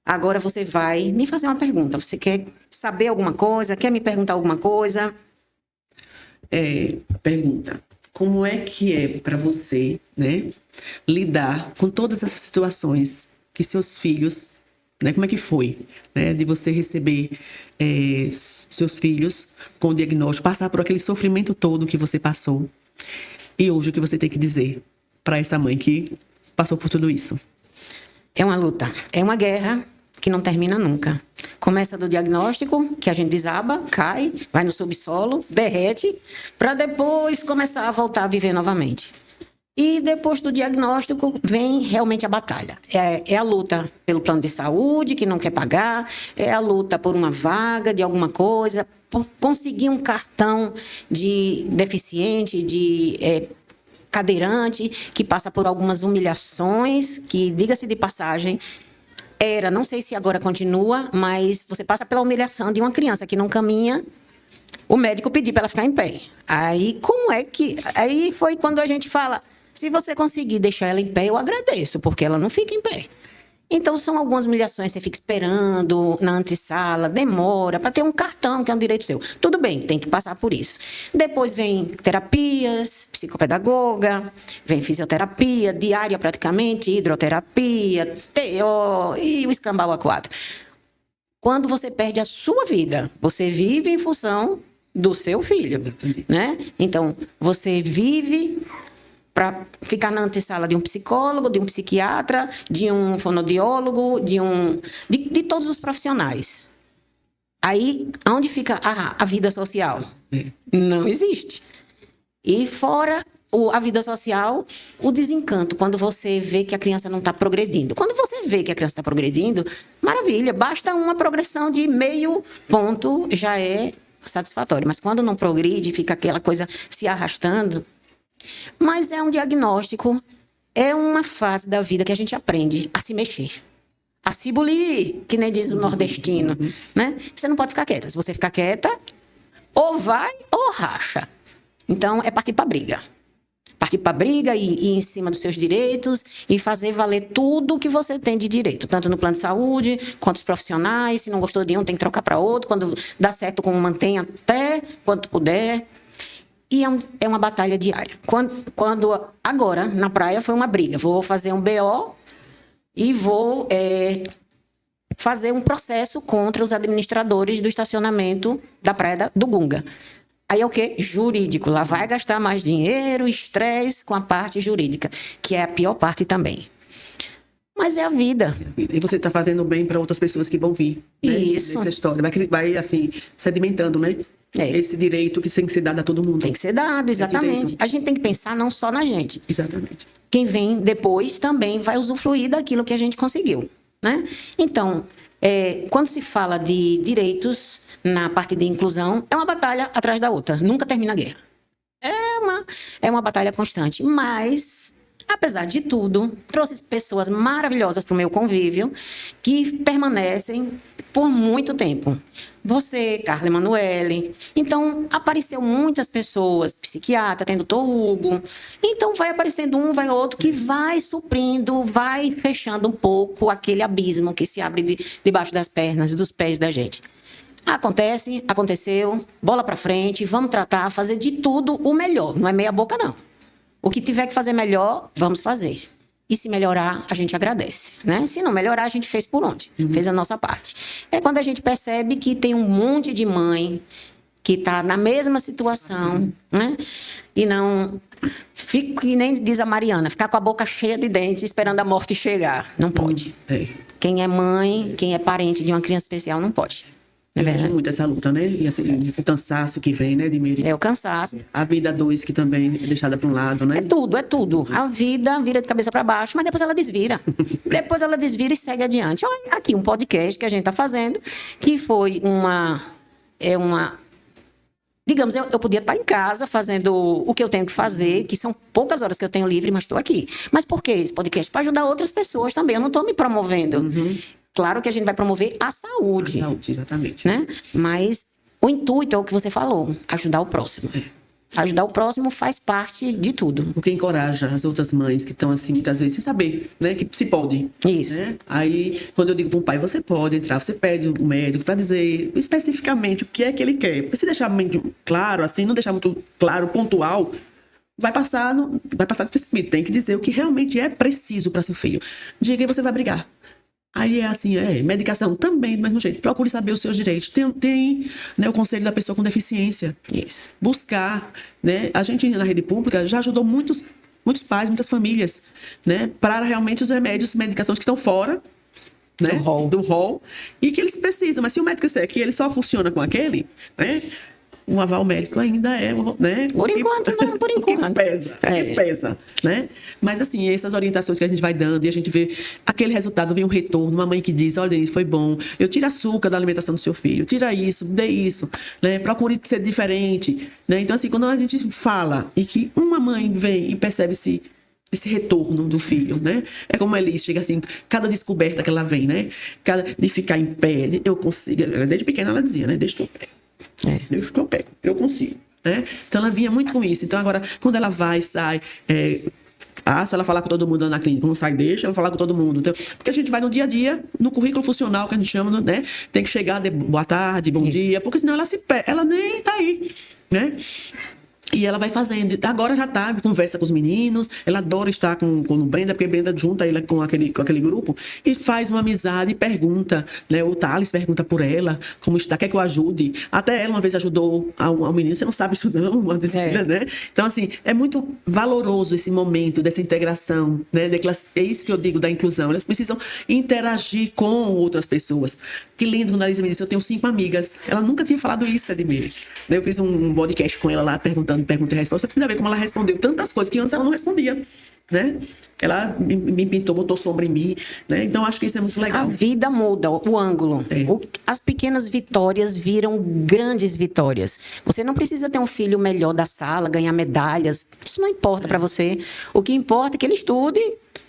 Agora você vai me fazer uma pergunta. Você quer saber alguma coisa? Quer me perguntar alguma coisa? Pergunta. Como é que é para você, né, lidar com todas essas situações que seus filhos, né, como é que foi, né, de você receber seus filhos com o diagnóstico, passar por aquele sofrimento todo que você passou, e hoje o que você tem que dizer para essa mãe que passou por tudo isso? É uma luta, é uma guerra que não termina nunca. Começa do diagnóstico, que a gente desaba, cai, vai no subsolo, derrete, para depois começar a voltar a viver novamente. E depois do diagnóstico vem realmente a batalha. É a luta pelo plano de saúde, que não quer pagar, é a luta por uma vaga de alguma coisa, por conseguir um cartão de deficiente, de cadeirante, que passa por algumas humilhações, que, diga-se de passagem, não sei se agora continua, mas você passa pela humilhação de uma criança que não caminha, o médico pedir para ela ficar em pé. Aí, Aí foi quando a gente fala, se você conseguir deixar ela em pé, eu agradeço, porque ela não fica em pé. Então, são algumas humilhações, você fica esperando na antessala, demora, para ter um cartão, que é um direito seu. Tudo bem, tem que passar por isso. Depois vem terapias, psicopedagoga, vem fisioterapia, diária praticamente, hidroterapia, TO e o escambau a quatro. Quando você perde a sua vida, você vive em função do seu filho, né? Então, você vive para ficar na antessala de um psicólogo, de um psiquiatra, de um fonoaudiólogo, de todos os profissionais. Aí, onde fica a vida social? Não existe. E fora a vida social, o desencanto, quando você vê que a criança não está progredindo. Quando você vê que a criança está progredindo, maravilha, basta uma progressão de meio ponto, já é satisfatório. Mas quando não progride, fica aquela coisa se arrastando. Mas é um diagnóstico, é uma fase da vida que a gente aprende a se mexer, a se bulir, que nem diz o nordestino, né? Você não pode ficar quieta. Se você ficar quieta, ou vai ou racha. Então, é partir para a briga. Partir para a briga e ir em cima dos seus direitos e fazer valer tudo que você tem de direito, tanto no plano de saúde, quanto os profissionais. Se não gostou de um, tem que trocar para outro. Quando dá certo, como mantém até quanto puder. E é uma batalha diária. Quando agora, na praia, foi uma briga. Vou fazer um BO e vou fazer um processo contra os administradores do estacionamento da praia do Gunga. Aí é o quê? Jurídico. Lá vai gastar mais dinheiro, estresse com a parte jurídica, que é a pior parte também. Mas é a vida. E você está fazendo bem para outras pessoas que vão vir, né? Isso. Nessa história. Vai assim, sedimentando, né? Esse direito que tem que ser dado a todo mundo. Tem que ser dado, exatamente. A gente tem que pensar não só na gente. Exatamente. Quem vem depois também vai usufruir daquilo que a gente conseguiu, né? Então, quando se fala de direitos na parte de inclusão, é uma batalha atrás da outra. Nunca termina a guerra. É uma batalha constante. Mas, apesar de tudo, trouxe pessoas maravilhosas para o meu convívio que permanecem por muito tempo. Você, Carla Emanuele. Então, apareceu muitas pessoas, psiquiatra, tem doutor Hugo. Então, vai aparecendo um, vai outro, que vai suprindo, vai fechando um pouco aquele abismo que se abre debaixo das pernas e dos pés da gente. Aconteceu, bola para frente, vamos tratar, fazer de tudo o melhor. Não é meia boca, não. O que tiver que fazer melhor, vamos fazer. E se melhorar, a gente agradece, né? Se não melhorar, a gente fez por onde? Fez a nossa parte. É quando a gente percebe que tem um monte de mãe que está na mesma situação, né? E não... Fica, que nem diz a Mariana, ficar com a boca cheia de dentes esperando a morte chegar. Não pode. Quem é mãe, quem é parente de uma criança especial, não pode. É muito essa luta, né? E assim, o cansaço que vem, né, Edmire? É o cansaço. A vida dois que também é deixada para um lado, né? É tudo. A vida vira de cabeça para baixo, mas depois ela desvira. Depois ela desvira e segue adiante. Olha aqui um podcast que a gente está fazendo, que foi digamos, eu podia estar em casa fazendo o que eu tenho que fazer, que são poucas horas que eu tenho livre, mas estou aqui. Mas por que esse podcast? Para ajudar outras pessoas também. Eu não estou me promovendo. Claro que a gente vai promover a saúde. A saúde, exatamente. Né? Mas o intuito é o que você falou, ajudar o próximo. Ajudar o próximo faz parte de tudo. O que encoraja as outras mães que estão assim, muitas vezes, sem saber, né? Que se pode. Isso. Né? Aí, quando eu digo para um pai, você pode entrar, você pede o médico para dizer especificamente o que é que ele quer. Porque se deixar muito claro, assim, não deixar muito claro, pontual, vai passar despercebido. Tem que dizer o que realmente é preciso para seu filho. Diga e você vai brigar. Aí é assim, medicação também, do mesmo jeito. Procure saber os seus direitos. Tem né, o conselho da pessoa com deficiência. Isso. Buscar, né? A gente na rede pública já ajudou muitos muitos pais, muitas famílias, né? Para realmente os remédios, medicações que estão fora, né? Do rol, e que eles precisam. Mas se o médico disser que ele só funciona com aquele, né? Um aval médico ainda é, né? Por enquanto, não, por enquanto. Que pesa, né? Mas, assim, essas orientações que a gente vai dando e a gente vê aquele resultado, vem um retorno, uma mãe que diz, olha, isso foi bom, eu tiro açúcar da alimentação do seu filho, tira isso, dê isso, né? Procure ser diferente, né? Então, assim, quando a gente fala e que uma mãe vem e percebe esse retorno do filho, né? É como a Elis chega assim, cada descoberta que ela vem, né? De ficar em pé, eu consigo. Desde pequena ela dizia, né? Deixa que eu pego. Deixa que eu pego, eu consigo, né? Então ela vinha muito com isso. Então agora, quando ela vai, sai, se ela falar com todo mundo na clínica, não sai, deixa ela falar com todo mundo. Então, porque a gente vai no dia a dia, no currículo funcional que a gente chama, né? Tem que chegar de boa tarde, bom dia, porque senão ela nem tá aí, né? E ela vai fazendo. Agora já tá, conversa com os meninos. Ela adora estar com o Brenda, porque Brenda junta ele com aquele grupo e faz uma amizade e pergunta, né? O Thales pergunta por ela, como está, quer que eu ajude. Até ela uma vez ajudou ao menino, você não sabe isso não, uma disciplina, né? Então, assim, é muito valoroso esse momento dessa integração, né? É isso que eu digo da inclusão. Elas precisam interagir com outras pessoas. Que lindo quando a Larissa me disse, eu tenho 5 amigas. Ela nunca tinha falado isso, Edmir. Eu fiz um podcast com ela lá, pergunta e resposta. Você precisa ver como ela respondeu tantas coisas que antes ela não respondia, né? Ela me pintou, botou sombra em mim, né? Então, acho que isso é muito legal. A vida muda o ângulo. As pequenas vitórias viram grandes vitórias. Você não precisa ter um filho melhor da sala, ganhar medalhas. Isso não importa para você. O que importa é que ele estude,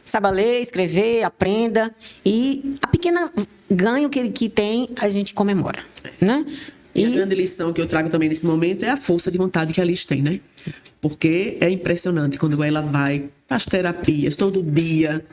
saiba ler, escrever, aprenda. E a pequena ganho que tem, a gente comemora, né? E a grande lição que eu trago também nesse momento é a força de vontade que a Liz tem, né? Porque é impressionante quando ela vai às terapias todo dia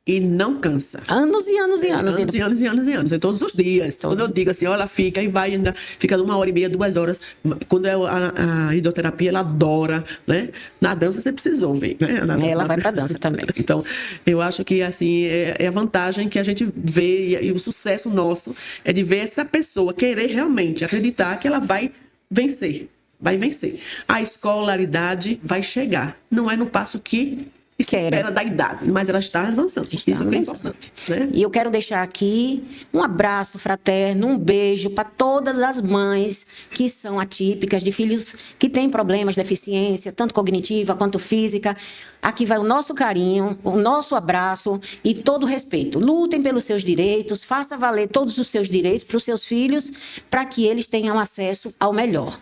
e não cansa. Anos e anos e anos. É todos os dias. Quando eu digo assim, ela fica e vai ainda, fica 1h30, 2 horas. Quando é a hidroterapia, ela adora, né? Na dança você precisou ver, né? Ela vai pra dança também. Então, eu acho que, assim, é a vantagem que a gente vê e o sucesso nosso é de ver essa pessoa querer realmente acreditar que ela vai vencer. Vai vencer. A escolaridade vai chegar. Não é no passo que se espera da idade, mas ela está avançando. Isso que é importante, né? E eu quero deixar aqui um abraço fraterno, um beijo para todas as mães que são atípicas, de filhos que têm problemas de deficiência, tanto cognitiva quanto física. Aqui vai o nosso carinho, o nosso abraço e todo o respeito. Lutem pelos seus direitos, faça valer todos os seus direitos para os seus filhos, para que eles tenham acesso ao melhor.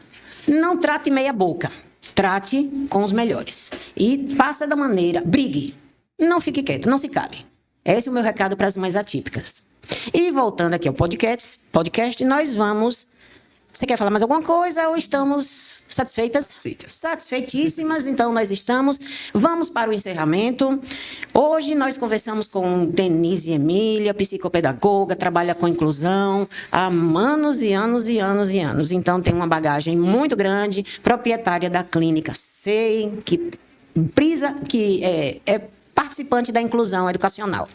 Não trate meia boca. Trate com os melhores. E faça da maneira... Brigue. Não fique quieto, não se cale. Esse é o meu recado para as mães atípicas. E voltando aqui ao podcast, nós vamos... Você quer falar mais alguma coisa ou estamos satisfeitas? Satisfeitíssimas, então nós estamos. Vamos para o encerramento. Hoje nós conversamos com Denise Emília, psicopedagoga, trabalha com inclusão há anos e anos e anos e anos. Então tem uma bagagem muito grande, proprietária da clínica SEI, que é participante da inclusão educacional.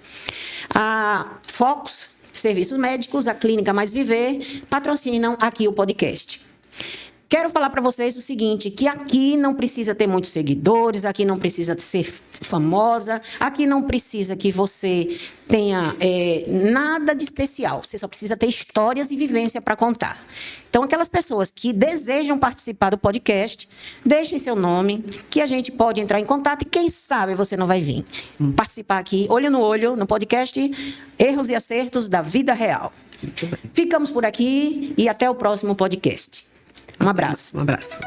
A Focus Serviços Médicos, a Clínica Mais Viver, patrocinam aqui o podcast. Quero falar para vocês o seguinte, que aqui não precisa ter muitos seguidores, aqui não precisa ser famosa, aqui não precisa que você tenha nada de especial, você só precisa ter histórias e vivência para contar. Então, aquelas pessoas que desejam participar do podcast, deixem seu nome, que a gente pode entrar em contato e quem sabe você não vai vir participar aqui, olho no olho, no podcast Erros e Acertos da Vida Real. Ficamos por aqui e até o próximo podcast. Um abraço. Um abraço.